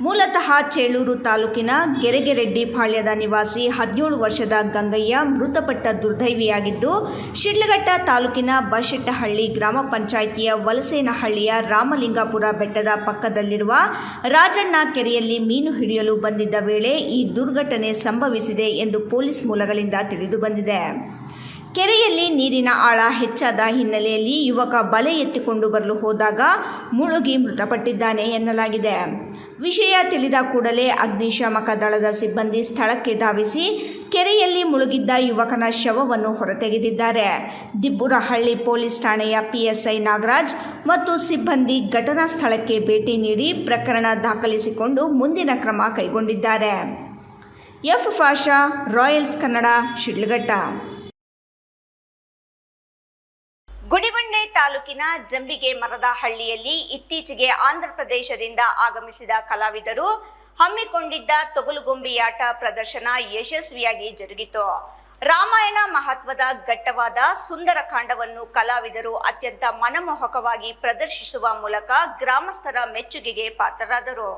ಮೂಲತಃ ಚೇಳೂರು ತಾಲೂಕಿನ ಗೆರೆಗೆರೆಡ್ಡಿ ಪಾಳ್ಯದ ನಿವಾಸಿ 17 ವರ್ಷದ ಗಂಗಯ್ಯ ಮೃತಪಟ್ಟ ದುರ್ದೈವಿಯಾಗಿದ್ದು, ಶಿಡ್ಲಘಟ್ಟ ತಾಲೂಕಿನ ಬಶೆಟ್ಟಹಳ್ಳಿ ಗ್ರಾಮ ಪಂಚಾಯಿತಿಯ ವಲಸೇನಹಳ್ಳಿಯ ರಾಮಲಿಂಗಾಪುರ ಬೆಟ್ಟದ ಪಕ್ಕದಲ್ಲಿರುವ ರಾಜಣ್ಣ ಕೆರೆಯಲ್ಲಿ ಮೀನು ಹಿಡಿಯಲು ಬಂದಿದ್ದ ವೇಳೆ ಈ ದುರ್ಘಟನೆ ಸಂಭವಿಸಿದೆ ಎಂದು ಪೊಲೀಸ್ ಮೂಲಗಳಿಂದ ತಿಳಿದುಬಂದಿದೆ. ಕೆರೆಯಲ್ಲಿ ನೀರಿನ ಆಳ ಹೆಚ್ಚಾದ ಹಿನ್ನೆಲೆಯಲ್ಲಿ ಯುವಕ ಬಲೆ ಎತ್ತಿಕೊಂಡು ಬರಲು ಹೋದಾಗ ಮುಳುಗಿ ಮೃತಪಟ್ಟಿದ್ದಾನೆ ಎನ್ನಲಾಗಿದೆ. ವಿಷಯ ತಿಳಿದ ಕೂಡಲೇ ಅಗ್ನಿಶಾಮಕ ದಳದ ಸಿಬ್ಬಂದಿ ಸ್ಥಳಕ್ಕೆ ಧಾವಿಸಿ ಕೆರೆಯಲ್ಲಿ ಮುಳುಗಿದ್ದ ಯುವಕನ ಶವವನ್ನು ಹೊರತೆಗೆದಿದ್ದಾರೆ. ದಿಬ್ಬುರಹಳ್ಳಿ ಪೊಲೀಸ್ ಠಾಣೆಯ ಪಿಎಸ್ಐ ನಾಗರಾಜ್ ಮತ್ತು ಸಿಬ್ಬಂದಿ ಘಟನಾ ಸ್ಥಳಕ್ಕೆ ಭೇಟಿ ನೀಡಿ ಪ್ರಕರಣ ದಾಖಲಿಸಿಕೊಂಡು ಮುಂದಿನ ಕ್ರಮ ಕೈಗೊಂಡಿದ್ದಾರೆ. F Pasha, Royals Kannada, Shidlaghatta. ಗುಡಿಬಂಡೆ ತಾಲೂಕಿನ ಜಂಬಿಗೆ ಮರದಹಳ್ಳಿಯಲ್ಲಿ ಇತ್ತೀಚೆಗೆ ಆಂಧ್ರಪ್ರದೇಶದಿಂದ ಆಗಮಿಸಿದ ಕಲಾವಿದರು ಹಮ್ಮಿಕೊಂಡಿದ್ದ ತೊಗಲುಗೊಂಬೆಯಾಟ ಪ್ರದರ್ಶನ ಯಶಸ್ವಿಯಾಗಿ ಜರುಗಿತು. ರಾಮಾಯಣ ಮಹತ್ವದ ಘಟ್ಟವಾದ ಸುಂದರಕಾಂಡವನ್ನು ಕಲಾವಿದರು ಅತ್ಯಂತ ಮನಮೋಹಕವಾಗಿ ಪ್ರದರ್ಶಿಸುವ ಮೂಲಕ ಗ್ರಾಮಸ್ಥರ ಮೆಚ್ಚುಗೆಗೆ ಪಾತ್ರರಾದರು.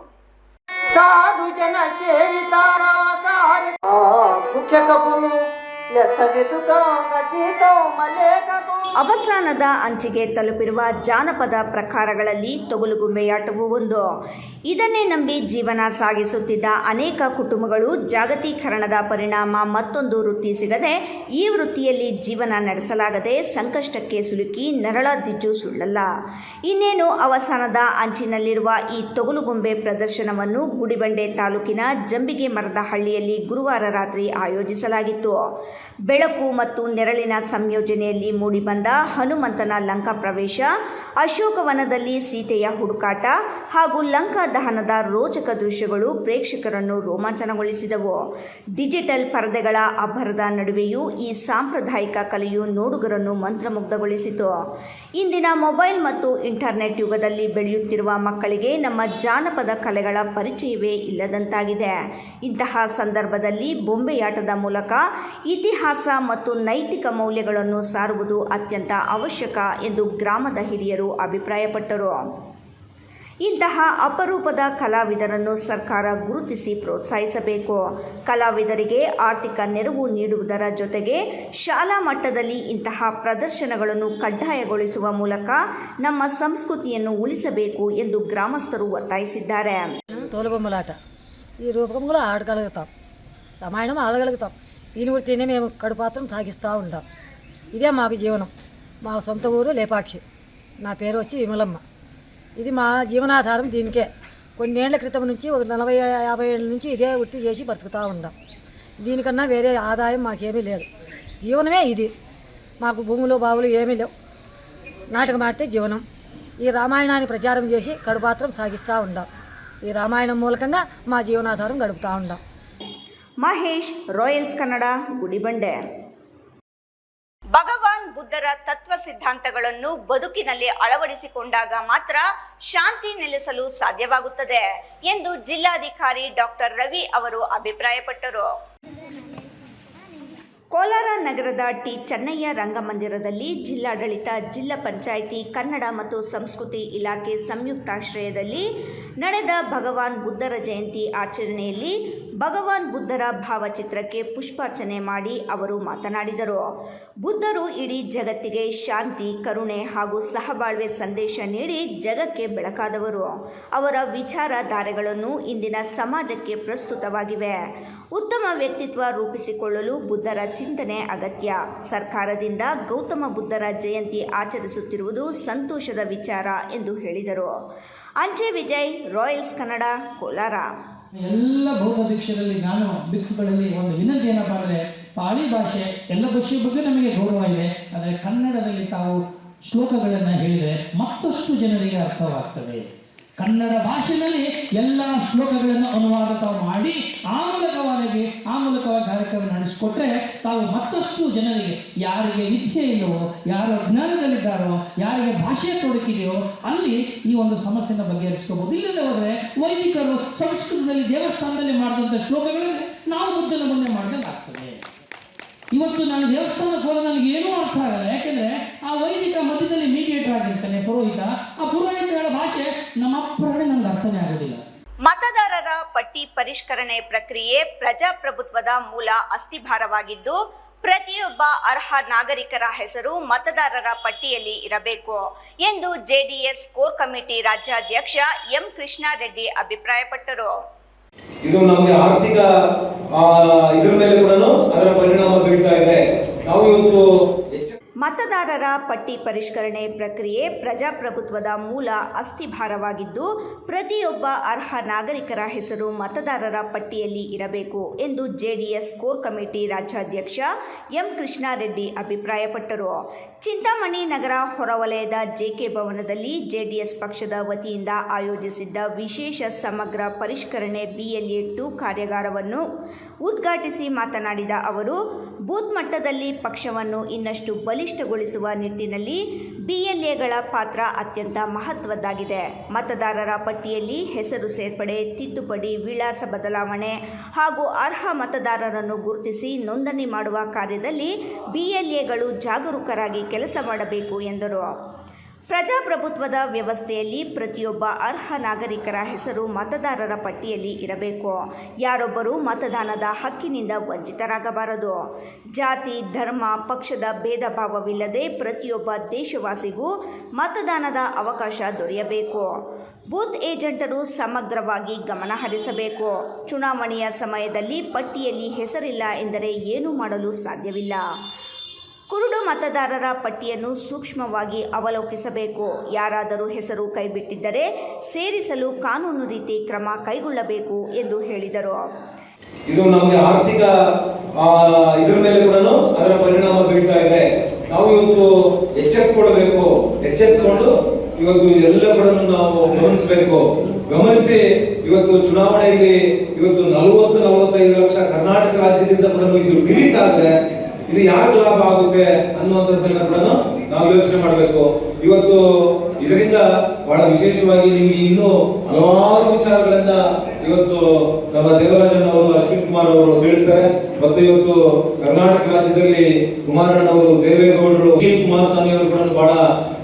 ಸಾಧು ಜನ ಸೇವಿತಾರಾಚಾರ್ಯ ಮುಖ್ಯ ಕಬುರು ಅವಸಾನದ ಅಂಚಿಗೆ ತಲುಪಿರುವ ಜಾನಪದ ಪ್ರಕಾರಗಳಲ್ಲಿ ತೊಗಲುಗೊಂಬೆಯಾಟವೂ ಒಂದು. ಇದನ್ನೇ ನಂಬಿ ಜೀವನ ಸಾಗಿಸುತ್ತಿದ್ದ ಅನೇಕ ಕುಟುಂಬಗಳು ಜಾಗತೀಕರಣದ ಪರಿಣಾಮ ಮತ್ತೊಂದು ವೃತ್ತಿ ಸಿಗದೆ ಈ ವೃತ್ತಿಯಲ್ಲಿ ಜೀವನ ನಡೆಸಲಾಗದೆ ಸಂಕಷ್ಟಕ್ಕೆ ಸಿಲುಕಿ ನರಳದಿದ್ದು ಸುಳ್ಳಲ್ಲ. ಇನ್ನೇನು ಅವಸಾನದ ಅಂಚಿನಲ್ಲಿರುವ ಈ ತೊಗಲುಗೊಂಬೆ ಪ್ರದರ್ಶನವನ್ನು ಗುಡಿಬಂಡೆ ತಾಲೂಕಿನ ಜಂಬಿಗೆ ಮರದಹಳ್ಳಿಯಲ್ಲಿ ಗುರುವಾರ ರಾತ್ರಿ ಆಯೋಜಿಸಲಾಗಿತ್ತು. ಬೆಳಕು ಮತ್ತು ನೆರಳಿನ ಸಂಯೋಜನೆಯಲ್ಲಿ ಮೂಡಿಬಂದ ಹನುಮಂತನ ಲಂಕಾ ಪ್ರವೇಶ, ಅಶೋಕವನದಲ್ಲಿ ಸೀತೆಯ ಹುಡುಕಾಟ ಹಾಗೂ ಲಂಕಾ ದಹನದ ರೋಚಕ ದೃಶ್ಯಗಳು ಪ್ರೇಕ್ಷಕರನ್ನು ರೋಮಾಂಚನಗೊಳಿಸಿದವು. ಡಿಜಿಟಲ್ ಪರದೆಗಳ ಅಬ್ಬರದ ನಡುವೆಯೂ ಈ ಸಾಂಪ್ರದಾಯಿಕ ಕಲೆಯು ನೋಡುಗರನ್ನು ಮಂತ್ರಮುಗ್ಧಗೊಳಿಸಿತು. ಇಂದಿನ ಮೊಬೈಲ್ ಮತ್ತು ಇಂಟರ್ನೆಟ್ ಯುಗದಲ್ಲಿ ಬೆಳೆಯುತ್ತಿರುವ ಮಕ್ಕಳಿಗೆ ನಮ್ಮ ಜಾನಪದ ಕಲೆಗಳ ಪರಿಚಯವೇ ಇಲ್ಲದಂತಾಗಿದೆ. ಇಂತಹ ಸಂದರ್ಭದಲ್ಲಿ ಬೊಂಬೆಯಾಟದ ಮೂಲಕ ಇತಿಹಾಸ ಮತ್ತು ನೈತಿಕ ಮೌಲ್ಯಗಳನ್ನು ಸಾರುವುದು ಅತ್ಯಂತ ಅವಶ್ಯಕ ಎಂದು ಗ್ರಾಮದ ಹಿರಿಯರು ಅಭಿಪ್ರಾಯಪಟ್ಟರು. ಇಂತಹ ಅಪರೂಪದ ಕಲಾವಿದರನ್ನು ಸರ್ಕಾರ ಗುರುತಿಸಿ ಪ್ರೋತ್ಸಾಹಿಸಬೇಕು. ಕಲಾವಿದರಿಗೆ ಆರ್ಥಿಕ ನೆರವು ನೀಡುವುದರ ಜೊತೆಗೆ ಶಾಲಾ ಮಟ್ಟದಲ್ಲಿ ಇಂತಹ ಪ್ರದರ್ಶನಗಳನ್ನು ಕಡ್ಡಾಯಗೊಳಿಸುವ ಮೂಲಕ ನಮ್ಮ సంస్కృతిಯನ್ನು ఉలిసಬೇಕು ಎಂದು గ్రామస్తులు ఒత్తాయిసిದ್ದಾರೆ. తోలుబొమ్మలాట ఈ రూపకంలో ఆడగలుగుతాం, రామాయణం ఆడగలుగుతాం. దీని వృత్తినే మేము కడుపాత్రం సాగిస్తూ ఉంటాం. ఇదే మాకు జీవనం. మా సొంత ఊరు లేపాక్షి. నా పేరు వచ్చి విమలమ్మ. ఇది మా జీవనాధారం. దీనికే కొన్నేళ్ల క్రితం నుంచి ఒక 40-50 ఏళ్ళ నుంచి ఇదే వృత్తి చేసి బతుకుతూ ఉంటాం. దీనికన్నా వేరే ఆదాయం మాకేమీ లేదు. జీవనమే ఇది. మాకు భూములు బావులు ఏమీ లేవు. నాటకం ఆడితే జీవనం. ఈ రామాయణాన్ని ప్రచారం చేసి కడుపాత్రం సాగిస్తూ ఉంటాం. ఈ రామాయణం మూలకంగా మా జీవనాధారం గడుపుతూ ఉంటాం. ಮಹೇಶ್, ರಾಯಲ್ಸ್ ಕನ್ನಡ, ಗುಡಿಬಂಡೆ. ಭಗವಾನ್ ಬುದ್ಧರ ತತ್ವ ಸಿದ್ಧಾಂತಗಳನ್ನು ಬದುಕಿನಲ್ಲಿ ಅಳವಡಿಸಿಕೊಂಡಾಗ ಮಾತ್ರ ಶಾಂತಿ ನೆಲೆಸಲು ಸಾಧ್ಯವಾಗುತ್ತದೆ ಎಂದು ಜಿಲ್ಲಾಧಿಕಾರಿ ಡಾಕ್ಟರ್ ರವಿ ಅವರು ಅಭಿಪ್ರಾಯಪಟ್ಟರು. ಕೋಲಾರ ನಗರದ ಟಿ ಚೆನ್ನಯ್ಯ ರಂಗಮಂದಿರದಲ್ಲಿ ಜಿಲ್ಲಾಡಳಿತ, ಜಿಲ್ಲಾ ಪಂಚಾಯಿತಿ, ಕನ್ನಡ ಮತ್ತು ಸಂಸ್ಕೃತಿ ಇಲಾಖೆ ಸಂಯುಕ್ತಾಶ್ರಯದಲ್ಲಿ ನಡೆದ ಭಗವಾನ್ ಬುದ್ಧರ ಜಯಂತಿ ಆಚರಣೆಯಲ್ಲಿ ಭಗವಾನ್ ಬುದ್ಧರ ಭಾವಚಿತ್ರಕ್ಕೆ ಪುಷ್ಪಾರ್ಚನೆ ಮಾಡಿ ಅವರು ಮಾತನಾಡಿದರು. ಬುದ್ಧರು ಇಡೀ ಜಗತ್ತಿಗೆ ಶಾಂತಿ, ಕರುಣೆ ಹಾಗೂ ಸಹಬಾಳ್ವೆ ಸಂದೇಶ ನೀಡಿ ಜಗಕ್ಕೆ ಬೆಳಕಾದವರು. ಅವರ ವಿಚಾರಧಾರೆಗಳನ್ನು ಇಂದಿನ ಸಮಾಜಕ್ಕೆ ಪ್ರಸ್ತುತವಾಗಿವೆ. ಉತ್ತಮ ವ್ಯಕ್ತಿತ್ವ ರೂಪಿಸಿಕೊಳ್ಳಲು ಬುದ್ಧರ ಚಿಂತನೆ ಅಗತ್ಯ. ಸರ್ಕಾರದಿಂದ ಗೌತಮ ಬುದ್ಧರ ಜಯಂತಿ ಆಚರಿಸುತ್ತಿರುವುದು ಸಂತೋಷದ ವಿಚಾರ ಎಂದು ಹೇಳಿದರು. ಅಂಚೆ ವಿಜಯ್, ರಾಯಲ್ಸ್ ಕನ್ನಡ, ಕೋಲಾರ. ಎಲ್ಲ ಬೌದ್ಧ ಭಿಕ್ಷರಲ್ಲಿ ನಾನು ಭಿಕ್ಷುಗಳಲ್ಲಿ ಒಂದು ವಿನಂತಿ ಏನಪ್ಪ ಅಂದರೆ, ಪಾಳಿ ಭಾಷೆ ಎಲ್ಲ ಭಾಷೆಯ ಬಗ್ಗೆ ನಮಗೆ ಗೌರವ ಇದೆ. ಆದರೆ ಕನ್ನಡದಲ್ಲಿ ತಾವು ಶ್ಲೋಕಗಳನ್ನು ಹೇಳಿದರೆ ಮತ್ತಷ್ಟು ಜನರಿಗೆ ಅರ್ಥವಾಗ್ತದೆ. ಕನ್ನಡ ಭಾಷೆಯಲ್ಲಿ ಎಲ್ಲ ಶ್ಲೋಕಗಳನ್ನು ಅನುವಾದ ತಾವು ಮಾಡಿ ಆ ಮೂಲಕವಾಗಿ ಕಾರ್ಯಕ್ರಮ ನಡೆಸಿಕೊಟ್ರೆ ತಾವು ಮತ್ತಷ್ಟು ಜನರಿಗೆ, ಯಾರಿಗೆ ವಿದ್ಯೆ ಇಲ್ಲವೋ, ಯಾರು ಅಜ್ಞಾನದಲ್ಲಿದ್ದಾರೋ, ಯಾರಿಗೆ ಭಾಷೆ ತೊಡಕಿದೆಯೋ ಅಲ್ಲಿ ಈ ಒಂದು ಸಮಸ್ಯೆನ ಬಗೆಹರಿಸ್ಕೋಬಹುದು. ಇಲ್ಲದೆ ಹೋದರೆ ವೈದಿಕರು ಸಂಸ್ಕೃತದಲ್ಲಿ ದೇವಸ್ಥಾನದಲ್ಲಿ ಮಾಡಿದಂಥ ಶ್ಲೋಕಗಳನ್ನು ನಾವು ಬುದ್ಧನ ಮುಂದೆ ಮಾಡಿದಂತಾಗ್ತದೆ. ಇವತ್ತು ನಾನು ದೇವಸ್ಥಾನಕ್ಕೆ ಹೋದ ನನಗೆ ಏನೂ ಅರ್ಥ ಆಗಲ್ಲ. ಯಾಕೆಂದರೆ ಆ ವೈದಿಕ ಮಧ್ಯದಲ್ಲಿ ಮೀಡಿಯೇಟರ್ ಆಗಿರ್ತಾನೆ ಪುರೋಹಿತ. ಆ ಪುರೋಹಿತಗಳ ಭಾಷೆ ನಮ್ಮ ಅಪ್ಪರೇ ನಮ್ಗೆ ಅರ್ಥನೇ ಆಗೋದಿಲ್ಲ. ಮತದಾರರ ಪಟ್ಟಿ ಪರಿಷ್ಕರಣೆ ಪ್ರಕ್ರಿಯೆ ಪ್ರಜಾಪ್ರಭುತ್ವದ ಮೂಲ ಅಸ್ಥಿಭಾರವಾಗಿದ್ದು, ಪ್ರತಿಯೊಬ್ಬ ಅರ್ಹ ನಾಗರಿಕರ ಹೆಸರು ಮತದಾರರ ಪಟ್ಟಿಯಲ್ಲಿ ಇರಬೇಕು ಎಂದು ಜೆಡಿಎಸ್ ಕೋರ್ ಕಮಿಟಿ ರಾಜ್ಯಾಧ್ಯಕ್ಷ ಎಂ ಕೃಷ್ಣಾರೆಡ್ಡಿ ಅಭಿಪ್ರಾಯಪಟ್ಟರು. ಇದು ನಮಗೆ ಆರ್ಥಿಕ ಇದರ ಮೇಲೆ ಕೂಡ ಅದರ ಪರಿಣಾಮ ಬೀಳ್ತಾ ಇದೆ. ನಾವು ಇವತ್ತು ಮತದಾರರ ಪಟ್ಟಿ ಪರಿಷ್ಕರಣೆ ಪ್ರಕ್ರಿಯೆ ಪ್ರಜಾಪ್ರಭುತ್ವದ ಮೂಲ ಅಸ್ಥಿಭಾರವಾಗಿದ್ದು ಪ್ರತಿಯೊಬ್ಬ ಅರ್ಹ ನಾಗರಿಕರ ಹೆಸರು ಮತದಾರರ ಪಟ್ಟಿಯಲ್ಲಿ ಇರಬೇಕು ಎಂದು ಜೆಡಿಎಸ್ ಕೋರ್ ಕಮಿಟಿ ರಾಜ್ಯಾಧ್ಯಕ್ಷ ಎಂ ಕೃಷ್ಣಾರೆಡ್ಡಿ ಅಭಿಪ್ರಾಯಪಟ್ಟರು. ಚಿಂತಾಮಣಿ ನಗರ ಹೊರವಲಯದ ಜೆಕೆ ಭವನದಲ್ಲಿ ಜೆಡಿಎಸ್ ಪಕ್ಷದ ವತಿಯಿಂದ ಆಯೋಜಿಸಿದ್ದ ವಿಶೇಷ ಸಮಗ್ರ ಪರಿಷ್ಕರಣೆ BLA 2 ಕಾರ್ಯಾಗಾರವನ್ನು ಉದ್ಘಾಟಿಸಿ ಮಾತನಾಡಿದ ಅವರು, ಬೂತ್ ಮಟ್ಟದಲ್ಲಿ ಪಕ್ಷವನ್ನು ಇನ್ನಷ್ಟು ಬಲಿಷ್ಠಗೊಳಿಸುವ ನಿಟ್ಟಿನಲ್ಲಿ BLAಗಳ ಪಾತ್ರ ಅತ್ಯಂತ ಮಹತ್ವದ್ದಾಗಿದೆ. ಮತದಾರರ ಪಟ್ಟಿಯಲ್ಲಿ ಹೆಸರು ಸೇರ್ಪಡೆ, ತಿದ್ದುಪಡಿ, ವಿಳಾಸ ಬದಲಾವಣೆ ಹಾಗೂ ಅರ್ಹ ಮತದಾರರನ್ನು ಗುರುತಿಸಿ ನೋಂದಣಿ ಮಾಡುವ ಕಾರ್ಯದಲ್ಲಿ BLAಗಳು ಜಾಗರೂಕರಾಗಿ ಕೆಲಸ ಮಾಡಬೇಕು ಎಂದರು. ಪ್ರಜಾಪ್ರಭುತ್ವದ ವ್ಯವಸ್ಥೆಯಲ್ಲಿ ಪ್ರತಿಯೊಬ್ಬ ಅರ್ಹ ನಾಗರಿಕರ ಹೆಸರು ಮತದಾರರ ಪಟ್ಟಿಯಲ್ಲಿ ಇರಬೇಕು. ಯಾರೊಬ್ಬರೂ ಮತದಾನದ ಹಕ್ಕಿನಿಂದ ವಂಚಿತರಾಗಬಾರದು. ಜಾತಿ, ಧರ್ಮ, ಪಕ್ಷದ ಭೇದ ಭಾವವಿಲ್ಲದೆ ಪ್ರತಿಯೊಬ್ಬ ದೇಶವಾಸಿಗೂ ಮತದಾನದ ಅವಕಾಶ ದೊರೆಯಬೇಕು. ಬೂತ್ ಏಜೆಂಟರು ಸಮಗ್ರವಾಗಿ ಗಮನ ಹರಿಸಬೇಕು. ಚುನಾವಣೆಯ ಸಮಯದಲ್ಲಿ ಪಟ್ಟಿಯಲ್ಲಿ ಹೆಸರಿಲ್ಲ ಎಂದರೆ ಏನೂ ಮಾಡಲು ಸಾಧ್ಯವಿಲ್ಲ. ಕುರುಡು ಮತದಾರರ ಪಟ್ಟಿಯನ್ನು ಸೂಕ್ಷ್ಮವಾಗಿ ಅವಲೋಕಿಸಬೇಕು. ಯಾರಾದರೂ ಹೆಸರು ಕೈಬಿಟ್ಟಿದ್ದರೆ ಸೇರಿಸಲು ಕಾನೂನು ರೀತಿ ಕ್ರಮ ಕೈಗೊಳ್ಳಬೇಕು ಎಂದು ಹೇಳಿದರು. ಇದು ನಮಗೆ ಆರ್ಥಿಕ ಇದರ ಮೇಲೆ ಕೂಡ ಅದರ ಪರಿಣಾಮ ಬೀಳ್ತಾ ಇದೆ. ನಾವು ಇವತ್ತು ಎಚ್ಚೆತ್ತುಕೊಳ್ಳಬೇಕು. ಎಚ್ಚೆತ್ತುಕೊಂಡು ಇವತ್ತು ಎಲ್ಲ ಕೂಡ ನಾವು ಗಮನಿಸಬೇಕು. ಗಮನಿಸಿ ಇವತ್ತು ಚುನಾವಣೆಯಲ್ಲಿ ಇವತ್ತು 40-45 ಲಕ್ಷ ಕರ್ನಾಟಕ ರಾಜ್ಯದಿಂದ ಕೂಡ ಇದು ಡಿಲೀಟ್ ಆದ್ರೆ ಇದು ಯಾರಿಗೆ ಲಾಭ ಆಗುತ್ತೆ ಅನ್ನುವಂಥದ್ದನ್ನ ಕೂಡ ನಾವು ಯೋಚನೆ ಮಾಡಬೇಕು. ಇವತ್ತು ಇದರಿಂದ ಬಹಳ ವಿಶೇಷವಾಗಿ ನಿಮಗೆ ಇನ್ನೂ ಹಲವಾರು ವಿಚಾರಗಳನ್ನ ಇವತ್ತು ನಮ್ಮ ದೇವರಾಜಣ್ಣವರು, ಅಶ್ವಿನ್ ಕುಮಾರ್ ಅವರು ತಿಳಿಸ್ತಾರೆ. ಮತ್ತು ಇವತ್ತು ಕರ್ನಾಟಕ ರಾಜ್ಯದಲ್ಲಿ ಕುಮಾರಣ್ಣವರು, ದೇವೇಗೌಡರು, ಕುಮಾರಸ್ವಾಮಿ ಅವರು ಕೂಡ ಬಹಳ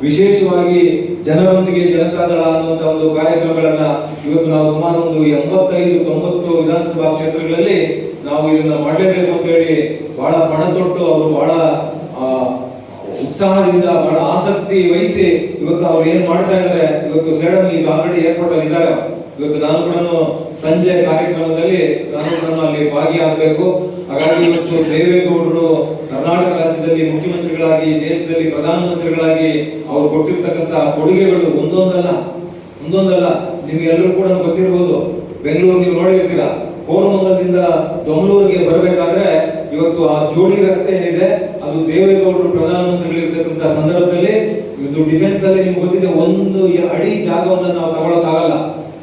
ವಿಶೇಷವಾಗಿ ಜನರೊಂದಿಗೆ ಜನತಾದಳ ಅನ್ನುವಂತ ಒಂದು ಕಾರ್ಯಕ್ರಮಗಳನ್ನ ಇವತ್ತು ನಾವು ಸುಮಾರು ಒಂದು 85-90 ವಿಧಾನಸಭಾ ಕ್ಷೇತ್ರಗಳಲ್ಲಿ ನಾವು ಇದನ್ನ ಮಾಡಲೇಬೇಕು ಅಂತ ಹೇಳಿ ಬಹಳ ಪಣ ತೊಟ್ಟು ಅವರು ಬಹಳ ಉತ್ಸಾಹದಿಂದ ಬಹಳ ಆಸಕ್ತಿ ವಹಿಸಿ ಇವತ್ತು ಅವ್ರು ಏನ್ ಮಾಡ್ತಾ ಇದ್ದಾರೆ. ಇವತ್ತು ಸೇಡಂ ಈಗ ಆಲ್ರೆಡಿ ಏರ್ಪೋರ್ಟ್ ಅಲ್ಲಿ ಇದ್ದಾರೆ. ಇವತ್ತು ನಾನು ಕೂಡ ಸಂಜೆ ಕಾರ್ಯಕ್ರಮದಲ್ಲಿ ನಾನು ಕೂಡ ಅಲ್ಲಿ ಭಾಗಿಯಾಗಬೇಕು. ಹಾಗಾಗಿ ಇವತ್ತು ದೇವೇಗೌಡರು ಕರ್ನಾಟಕ ರಾಜ್ಯದಲ್ಲಿ ಮುಖ್ಯಮಂತ್ರಿಗಳಾಗಿ, ದೇಶದಲ್ಲಿ ಪ್ರಧಾನಮಂತ್ರಿಗಳಾಗಿ ಅವರು ಕೊಟ್ಟಿರ್ತಕ್ಕಂಥ ಕೊಡುಗೆಗಳು ಒಂದೊಂದಲ್ಲ ನಿಮ್ಗೆಲ್ಲರೂ ಕೂಡ ಗೊತ್ತಿರಬಹುದು. ಬೆಂಗಳೂರು ನೀವು ನೋಡಿರ್ತೀರಾ, ಕೋರಮಂಗಲದಿಂದ ದೊಂಗಳೂರಿಗೆ ಬರಬೇಕಾದ್ರೆ ಇವತ್ತು ಆ ಜೋಡಿ ರಸ್ತೆ ಏನಿದೆ ಅದು ದೇವೇಗೌಡರು ಪ್ರಧಾನಮಂತ್ರಿಗಳಿರ್ತಕ್ಕಂಥ ಸಂದರ್ಭದಲ್ಲಿ ಇವತ್ತು ಡಿಫೆನ್ಸ್ ಅಲ್ಲಿ ನಿಮ್ಗೆ ಗೊತ್ತಿದೆ 1 ಅಡಿ ಜಾಗವನ್ನು ನಾವು ತಗೊಳಕ್ಕಾಗಲ್ಲ.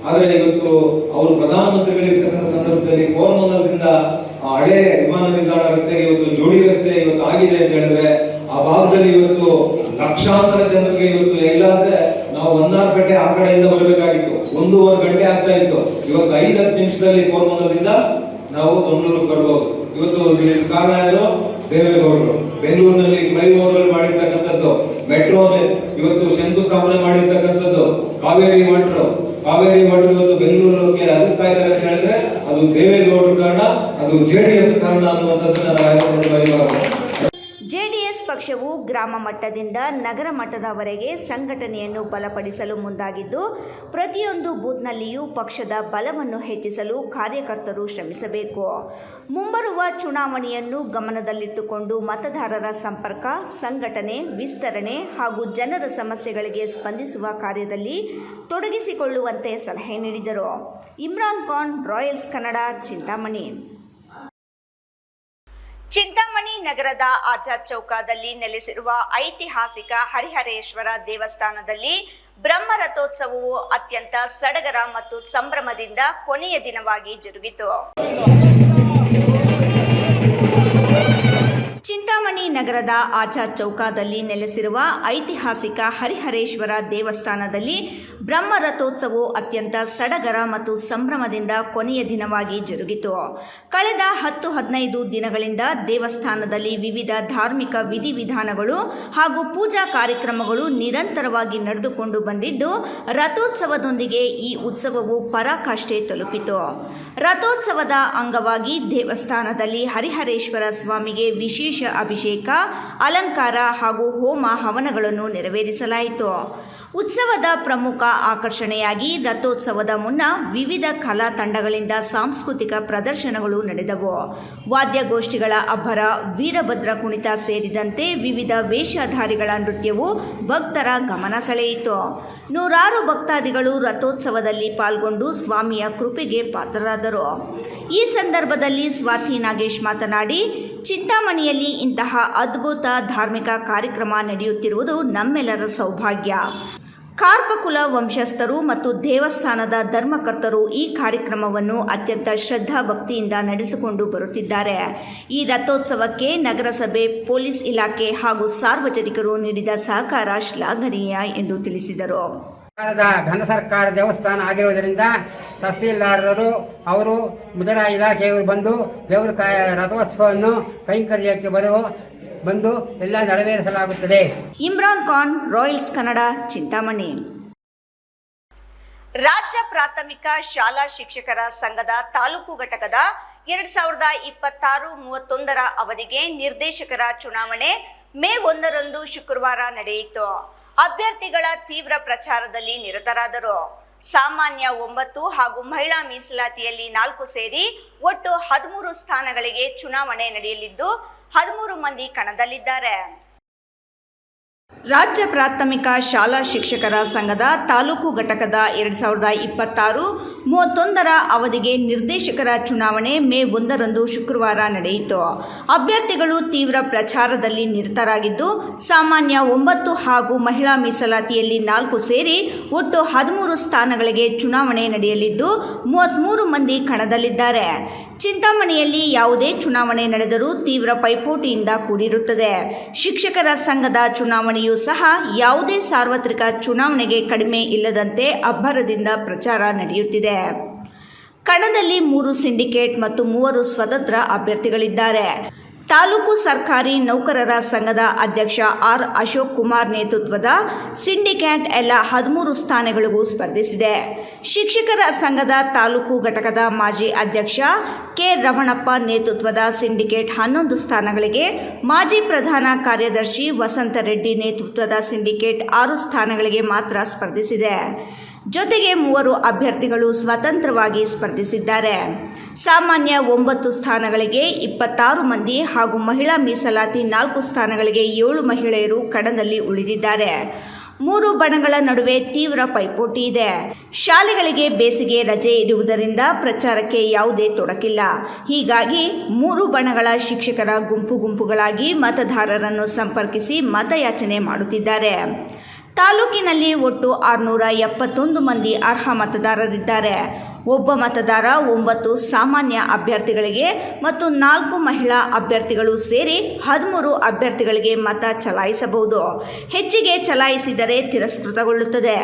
ಆದ್ರೆ ಇವತ್ತು ಅವರು ಪ್ರಧಾನಮಂತ್ರಿಗಳಿರ್ತಕ್ಕಂಥ ಸಂದರ್ಭದಲ್ಲಿ ಕೋರಮಂಗಲದಿಂದ ಹಳೆ ವಿಮಾನ ನಿಲ್ದಾಣ ರಸ್ತೆಗೆ ಇವತ್ತು ಜೋಡಿ ರಸ್ತೆ ಇವತ್ತು ಆಗಿದೆ ಅಂತ ಹೇಳಿದ್ರೆ ಆ ಭಾಗದಲ್ಲಿ ಇವತ್ತು ಲಕ್ಷಾಂತರ ಜನರಿಗೆ ಇವತ್ತು ಎಲ್ಲಾದ್ರೆ ನಾವು ವನ್ನಾರಪೇಟೆ ಆ ಕಡೆಯಿಂದ ಬರಬೇಕಾಗಿತ್ತು, 1.5 ಗಂಟೆ ಆಗ್ತಾ ಇತ್ತು. ಇವತ್ತು 5-10 ನಿಮಿಷದಲ್ಲಿ ಕೋರಮಂಗಲದಿಂದ ನಾವು ದೊಂಗಳೂರಿಗೆ ಬರ್ಬೋದು. ಇವತ್ತು ಕಾರಣ ಯಾರು? ದೇವೇಗೌಡರು. ಬೆಂಗಳೂರಿನಲ್ಲಿ ಫ್ಲೈಓವರ್ ಮಾಡಿರ್ತಕ್ಕಂಥದ್ದು, ಮೆಟ್ರೋ ಇವತ್ತು ಶಂಕುಸ್ಥಾಪನೆ ಮಾಡಿರ್ತಕ್ಕಂಥದ್ದು, ಕಾವೇರಿ ವಾಟರ್ ಇವತ್ತು ಬೆಂಗಳೂರಿಗೆ ಹರಿಸ್ತಾ ಇದ್ದಾರೆ ಅಂತ ಹೇಳಿದ್ರೆ ಅದು ದೇವೇಗೌಡರ ಕಾರಣ, ಅದು JDS ಕಾರಣ ಅನ್ನುವಂಥದ್ದನ್ನ ನಾವು ಜೆಡಿಎಸ್ ಪಕ್ಷವು ಗ್ರಾಮ ಮಟ್ಟದಿಂದ ನಗರ ಮಟ್ಟದವರೆಗೆ ಸಂಘಟನೆಯನ್ನು ಬಲಪಡಿಸಲು ಮುಂದಾಗಿದ್ದು, ಪ್ರತಿಯೊಂದು ಬೂತ್ನಲ್ಲಿಯೂ ಪಕ್ಷದ ಬಲವನ್ನು ಹೆಚ್ಚಿಸಲು ಕಾರ್ಯಕರ್ತರು ಶ್ರಮಿಸಬೇಕು. ಮುಂಬರುವ ಚುನಾವಣೆಯನ್ನು ಗಮನದಲ್ಲಿಟ್ಟುಕೊಂಡು ಮತದಾರರ ಸಂಪರ್ಕ, ಸಂಘಟನೆ, ವಿಸ್ತರಣೆ ಹಾಗೂ ಜನರ ಸಮಸ್ಯೆಗಳಿಗೆ ಸ್ಪಂದಿಸುವ ಕಾರ್ಯದಲ್ಲಿ ತೊಡಗಿಸಿಕೊಳ್ಳುವಂತೆ ಸಲಹೆ ನೀಡಿದರು. ಇಮ್ರಾನ್ ಖಾನ್, ರಾಯಲ್ಸ್ ಕನ್ನಡ, ಚಿಂತಾಮಣಿ. ಚಿಂತಾಮಣಿ ನಗರದ ಆಜಾದ್ ಚೌಕದಲ್ಲಿ ನೆಲೆಸಿರುವ ಐತಿಹಾಸಿಕ ಹರಿಹರೇಶ್ವರ ದೇವಸ್ಥಾನದಲ್ಲಿ ಬ್ರಹ್ಮರಥೋತ್ಸವವು ಅತ್ಯಂತ ಸಡಗರ ಮತ್ತು ಸಂಭ್ರಮದಿಂದ ಕೊನೆಯ ದಿನವಾಗಿ ಜರುಗಿತು. ಚಿಂತಾಮಣಿ ನಗರದ ಆಜಾದ್ ಚೌಕದಲ್ಲಿ ನೆಲೆಸಿರುವ ಐತಿಹಾಸಿಕ ಹರಿಹರೇಶ್ವರ ದೇವಸ್ಥಾನದಲ್ಲಿ ಬ್ರಹ್ಮರಥೋತ್ಸವವು ಅತ್ಯಂತ ಸಡಗರ ಮತ್ತು ಸಂಭ್ರಮದಿಂದ ಕೊನೆಯ ದಿನವಾಗಿ ಜರುಗಿತು. ಕಳೆದ 10-15 ದಿನಗಳಿಂದ ದೇವಸ್ಥಾನದಲ್ಲಿ ವಿವಿಧ ಧಾರ್ಮಿಕ ವಿಧಿವಿಧಾನಗಳು ಹಾಗೂ ಪೂಜಾ ಕಾರ್ಯಕ್ರಮಗಳು ನಿರಂತರವಾಗಿ ನಡೆದುಕೊಂಡು ಬಂದಿದ್ದು, ರಥೋತ್ಸವದೊಂದಿಗೆ ಈ ಉತ್ಸವವು ಪರಾಕಾಷ್ಠೆ ತಲುಪಿತು. ರಥೋತ್ಸವದ ಅಂಗವಾಗಿ ದೇವಸ್ಥಾನದಲ್ಲಿ ಹರಿಹರೇಶ್ವರ ಸ್ವಾಮಿಗೆ ವಿಶೇಷ ಅಭಿಷೇಕ, ಅಲಂಕಾರ ಹಾಗೂ ಹೋಮ ಹವನಗಳನ್ನು ನೆರವೇರಿಸಲಾಯಿತು. ಉತ್ಸವದ ಪ್ರಮುಖ ಆಕರ್ಷಣೆಯಾಗಿ ರಥೋತ್ಸವದ ಮುನ್ನ ವಿವಿಧ ಕಲಾ ತಂಡಗಳಿಂದ ಸಾಂಸ್ಕೃತಿಕ ಪ್ರದರ್ಶನಗಳು ನಡೆದವು. ವಾದ್ಯಗೋಷ್ಠಿಗಳ ಅಬ್ಬರ, ವೀರಭದ್ರ ಕುಣಿತ ಸೇರಿದಂತೆ ವಿವಿಧ ವೇಷಧಾರಿಗಳ ನೃತ್ಯವು ಭಕ್ತರ ಗಮನ ಸೆಳೆಯಿತು. ನೂರಾರು ಭಕ್ತಾದಿಗಳು ರಥೋತ್ಸವದಲ್ಲಿ ಪಾಲ್ಗೊಂಡು ಸ್ವಾಮಿಯ ಕೃಪೆಗೆ ಪಾತ್ರರಾದರು. ಈ ಸಂದರ್ಭದಲ್ಲಿ ಸ್ವಾತಿ ನಾಗೇಶ್ ಮಾತನಾಡಿ, ಚಿಂತಾಮಣಿಯಲ್ಲಿ ಇಂತಹ ಅದ್ಭುತ ಧಾರ್ಮಿಕ ಕಾರ್ಯಕ್ರಮ ನಡೆಯುತ್ತಿರುವುದು ನಮ್ಮೆಲ್ಲರ ಸೌಭಾಗ್ಯ. ಕಾರ್ಪಕುಲ ವಂಶಸ್ಥರು ಮತ್ತು ದೇವಸ್ಥಾನದ ಧರ್ಮಕರ್ತರು ಈ ಕಾರ್ಯಕ್ರಮವನ್ನು ಅತ್ಯಂತ ಶ್ರದ್ಧಾ ಭಕ್ತಿಯಿಂದ ನಡೆಸಿಕೊಂಡು ಬರುತ್ತಿದ್ದಾರೆ. ಈ ರಥೋತ್ಸವಕ್ಕೆ ನಗರಸಭೆ, ಪೊಲೀಸ್ ಇಲಾಖೆ ಹಾಗೂ ಸಾರ್ವಜನಿಕರು ನೀಡಿದ ಸಹಕಾರ ಶ್ಲಾಘನೀಯ ಎಂದು ತಿಳಿಸಿದರು. ಘನ ಸರ್ಕಾರ ದೇವಸ್ಥಾನ ಆಗಿರುವುದರಿಂದ ತಹಸೀಲ್ದಾರರು ಅವರು ಮುಜರಾಯಿ ಇಲಾಖೆಯವರು ಬಂದು ದೇವರ ರಥೋತ್ಸವವನ್ನು ಕೈಂಕರ್ಯಕ್ಕೆ ಬಂದು ಎಲ್ಲ ನೆರವೇರಿಸಲಾಗುತ್ತದೆ. ಇಮ್ರಾನ್ ಖಾನ್, ರಾಯಲ್ಸ್ ಕನ್ನಡ, ಚಿಂತಾಮಣಿ. ರಾಜ್ಯ ಪ್ರಾಥಮಿಕ ಶಾಲಾ ಶಿಕ್ಷಕರ ಸಂಘದ ತಾಲೂಕು ಘಟಕದ 2026-31 ಅವಧಿಗೆ ನಿರ್ದೇಶಕರ ಚುನಾವಣೆ ಮೇ 1ರಂದು ಶುಕ್ರವಾರ ನಡೆಯಿತು. ಅಭ್ಯರ್ಥಿಗಳ ತೀವ್ರ ಪ್ರಚಾರದಲ್ಲಿ ನಿರತರಾದರು. ಸಾಮಾನ್ಯ 9 ಹಾಗೂ ಮಹಿಳಾ ಮೀಸಲಾತಿಯಲ್ಲಿ 4 ಸೇರಿ ಒಟ್ಟು 13 ಸ್ಥಾನಗಳಿಗೆ ಚುನಾವಣೆ ನಡೆಯಲಿದ್ದು 13 ಮಂದಿ ಕಣದಲ್ಲಿದ್ದಾರೆ. ರಾಜ್ಯ ಪ್ರಾಥಮಿಕ ಶಾಲಾ ಶಿಕ್ಷಕರ ಸಂಘದ ತಾಲೂಕು ಘಟಕದ 2026-31 ಅವಧಿಗೆ ನಿರ್ದೇಶಕರ ಚುನಾವಣೆ ಮೇ 1ರಂದು ಶುಕ್ರವಾರ ನಡೆಯಿತು. ಅಭ್ಯರ್ಥಿಗಳು ತೀವ್ರ ಪ್ರಚಾರದಲ್ಲಿ ನಿರತರಾಗಿದ್ದು, ಸಾಮಾನ್ಯ 9 ಹಾಗೂ ಮಹಿಳಾ ಮೀಸಲಾತಿಯಲ್ಲಿ 4 ಸೇರಿ ಒಟ್ಟು 13 ಸ್ಥಾನಗಳಿಗೆ ಚುನಾವಣೆ ನಡೆಯಲಿದ್ದು 33 ಮಂದಿ ಕಣದಲ್ಲಿದ್ದಾರೆ. ಚಿಂತಾಮಣಿಯಲ್ಲಿ ಯಾವುದೇ ಚುನಾವಣೆ ನಡೆದರೂ ತೀವ್ರ ಪೈಪೋಟಿಯಿಂದ ಕೂಡಿರುತ್ತದೆ. ಶಿಕ್ಷಕರ ಸಂಘದ ಚುನಾವಣೆಯೂ ಸಹ ಯಾವುದೇ ಸಾರ್ವತ್ರಿಕ ಚುನಾವಣೆಗೆ ಕಡಿಮೆ ಇಲ್ಲದಂತೆ ಅಬ್ಬರದಿಂದ ಪ್ರಚಾರ ನಡೆಯುತ್ತಿದೆ. ಕಣದಲ್ಲಿ 3 ಸಿಂಡಿಕೇಟ್ ಮತ್ತು 3 ಸ್ವತಂತ್ರ ಅಭ್ಯರ್ಥಿಗಳಿದ್ದಾರೆ. ತಾಲೂಕು ಸರ್ಕಾರಿ ನೌಕರರ ಸಂಘದ ಅಧ್ಯಕ್ಷ ಆರ್ ಅಶೋಕ್ ಕುಮಾರ್ ನೇತೃತ್ವದ ಸಿಂಡಿಕೇಟ್ ಎಲ್ಲ 13 ಸ್ಥಾನಗಳಿಗೂ ಸ್ಪರ್ಧಿಸಿದೆ. ಶಿಕ್ಷಕರ ಸಂಘದ ತಾಲೂಕು ಘಟಕದ ಮಾಜಿ ಅಧ್ಯಕ್ಷ ಕೆ ರಮಣಪ್ಪ ನೇತೃತ್ವದ ಸಿಂಡಿಕೇಟ್ 11 ಸ್ಥಾನಗಳಿಗೆ, ಮಾಜಿ ಪ್ರಧಾನ ಕಾರ್ಯದರ್ಶಿ ವಸಂತ ರೆಡ್ಡಿ ನೇತೃತ್ವದ ಸಿಂಡಿಕೇಟ್ 6 ಸ್ಥಾನಗಳಿಗೆ ಮಾತ್ರ ಸ್ಪರ್ಧಿಸಿದೆ. ಜೊತೆಗೆ 3 ಅಭ್ಯರ್ಥಿಗಳು ಸ್ವತಂತ್ರವಾಗಿ ಸ್ಪರ್ಧಿಸಿದ್ದಾರೆ. ಸಾಮಾನ್ಯ 9 ಸ್ಥಾನಗಳಿಗೆ 26 ಮಂದಿ ಹಾಗೂ ಮಹಿಳಾ ಮೀಸಲಾತಿ 4 ಸ್ಥಾನಗಳಿಗೆ 7 ಮಹಿಳೆಯರು ಕಣದಲ್ಲಿ ಉಳಿದಿದ್ದಾರೆ. 3 ಬಣಗಳ ನಡುವೆ ತೀವ್ರ ಪೈಪೋಟಿ ಇದೆ. ಶಾಲೆಗಳಿಗೆ ಬೇಸಿಗೆ ರಜೆ ಇರುವುದರಿಂದ ಪ್ರಚಾರಕ್ಕೆ ಯಾವುದೇ ತೊಡಕಿಲ್ಲ. ಹೀಗಾಗಿ 3 ಬಣಗಳ ಶಿಕ್ಷಕರ ಗುಂಪುಗಳಾಗಿ ಮತದಾರರನ್ನು ಸಂಪರ್ಕಿಸಿ ಮತಯಾಚನೆ ಮಾಡುತ್ತಿದ್ದಾರೆ. ತಾಲೂಕಿನಲ್ಲಿ ಒಟ್ಟು 671 ಮಂದಿ ಅರ್ಹ ಮತದಾರರಿದ್ದಾರೆ. ಒಬ್ಬ ಮತದಾರ 9 ಸಾಮಾನ್ಯ ಅಭ್ಯರ್ಥಿಗಳಿಗೆ ಮತ್ತು 4 ಮಹಿಳಾ ಅಭ್ಯರ್ಥಿಗಳು ಸೇರಿ 13 ಅಭ್ಯರ್ಥಿಗಳಿಗೆ ಮತ ಚಲಾಯಿಸಬಹುದು. ಹೆಚ್ಚಿಗೆ ಚಲಾಯಿಸಿದರೆ ತಿರಸ್ಕೃತಗೊಳ್ಳುತ್ತದೆ.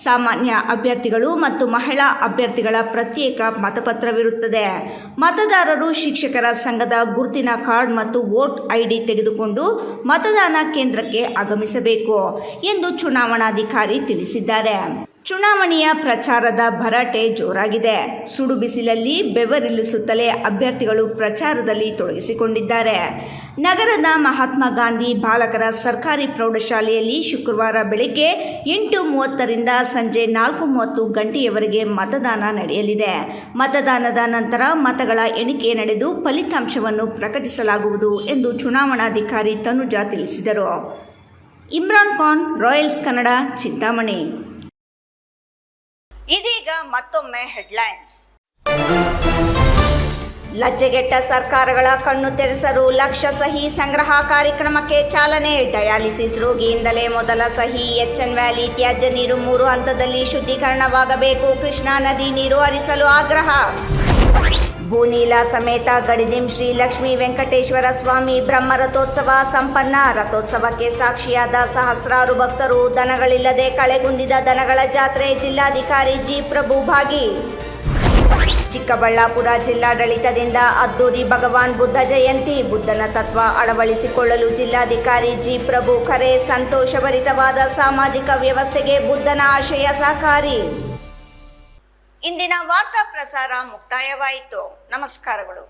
ಸಾಮಾನ್ಯ ಅಭ್ಯರ್ಥಿಗಳು ಮತ್ತು ಮಹಿಳಾ ಅಭ್ಯರ್ಥಿಗಳ ಪ್ರತ್ಯೇಕ ಮತಪತ್ರವಿರುತ್ತದೆ. ಮತದಾರರು ಶಿಕ್ಷಕರ ಸಂಘದ ಗುರುತಿನ ಕಾರ್ಡ್ ಮತ್ತು ವೋಟ್ ಐಡಿ ತೆಗೆದುಕೊಂಡು ಮತದಾನ ಕೇಂದ್ರಕ್ಕೆ ಆಗಮಿಸಬೇಕು ಎಂದು ಚುನಾವಣಾಧಿಕಾರಿ ತಿಳಿಸಿದ್ದಾರೆ. ಚುನಾವಣೆಯ ಪ್ರಚಾರದ ಭರಾಟೆ ಜೋರಾಗಿದೆ. ಸುಡು ಬಿಸಿಲಲ್ಲಿ ಬೆವರಿಳಿಸುತ್ತಲೇ ಅಭ್ಯರ್ಥಿಗಳು ಪ್ರಚಾರದಲ್ಲಿ ತೊಡಗಿಸಿಕೊಂಡಿದ್ದಾರೆ. ನಗರದ ಮಹಾತ್ಮ ಗಾಂಧಿ ಬಾಲಕರ ಸರ್ಕಾರಿ ಪ್ರೌಢಶಾಲೆಯಲ್ಲಿ ಶುಕ್ರವಾರ ಬೆಳಗ್ಗೆ 8:30ರಿಂದ ಸಂಜೆ 4:30 ಗಂಟೆಯವರೆಗೆ ಮತದಾನ ನಡೆಯಲಿದೆ. ಮತದಾನದ ನಂತರ ಮತಗಳ ಎಣಿಕೆ ನಡೆದು ಫಲಿತಾಂಶವನ್ನು ಪ್ರಕಟಿಸಲಾಗುವುದು ಎಂದು ಚುನಾವಣಾಧಿಕಾರಿ ತನುಜಾ ತಿಳಿಸಿದರು. ಇಮ್ರಾನ್ ಖಾನ್, ರಾಯಲ್ಸ್ ಕನ್ನಡ, ಚಿಂತಾಮಣಿ. ಇದೀಗ ಮತ್ತೊಮ್ಮೆ ಹೆಡ್ಲೈನ್ಸ್. ಲಜ್ಜೆಗೆಟ್ಟ ಸರ್ಕಾರಗಳ ಕಣ್ಣು ತೆರೆಸಲು ಲಕ್ಷ ಸಹಿ ಸಂಗ್ರಹ ಕಾರ್ಯಕ್ರಮಕ್ಕೆ ಚಾಲನೆ. ಡಯಾಲಿಸಿಸ್ ರೋಗಿಯಿಂದಲೇ ಮೊದಲ ಸಹಿ. ಎಚ್ಎನ್ ವ್ಯಾಲಿ ತ್ಯಾಜ್ಯ ನೀರು 3 ಹಂತದಲ್ಲಿ ಶುದ್ಧೀಕರಣವಾಗಬೇಕು. ಕೃಷ್ಣಾ ನದಿ ನೀರು ಹರಿಸಲು ಆಗ್ರಹ. ಭೂನೀಲ ಸಮೇತ ಗಡಿದಿಂ ಶ್ರೀ ಲಕ್ಷ್ಮೀ ವೆಂಕಟೇಶ್ವರ ಸ್ವಾಮಿ ಬ್ರಹ್ಮ ರಥೋತ್ಸವ ಸಂಪನ್ನ. ರಥೋತ್ಸವಕ್ಕೆ ಸಾಕ್ಷಿಯಾದ ಸಹಸ್ರಾರು ಭಕ್ತರು. ದನಗಳಿಲ್ಲದೆ ಕಳೆಗುಂದಿದ ದನಗಳ ಜಾತ್ರೆ. ಜಿಲ್ಲಾಧಿಕಾರಿ ಜಿ ಪ್ರಭು ಭಾಗಿ. ಚಿಕ್ಕಬಳ್ಳಾಪುರ ಜಿಲ್ಲಾಡಳಿತದಿಂದ ಅದ್ದೂರಿ ಭಗವಾನ್ ಬುದ್ಧ ಜಯಂತಿ. ಬುದ್ಧನ ತತ್ವ ಅಳವಡಿಸಿಕೊಳ್ಳಲು ಜಿಲ್ಲಾಧಿಕಾರಿ ಜಿ ಪ್ರಭು ಕರೆ. ಸಂತೋಷಭರಿತವಾದ ಸಾಮಾಜಿಕ ವ್ಯವಸ್ಥೆಗೆ ಬುದ್ಧನ ಆಶಯ ಸಹಕಾರಿ. ಇಂದಿನ ವಾರ್ತಾ ಪ್ರಸಾರ ಮುಕ್ತಾಯವಾಯಿತು. ನಮಸ್ಕಾರಗಳು.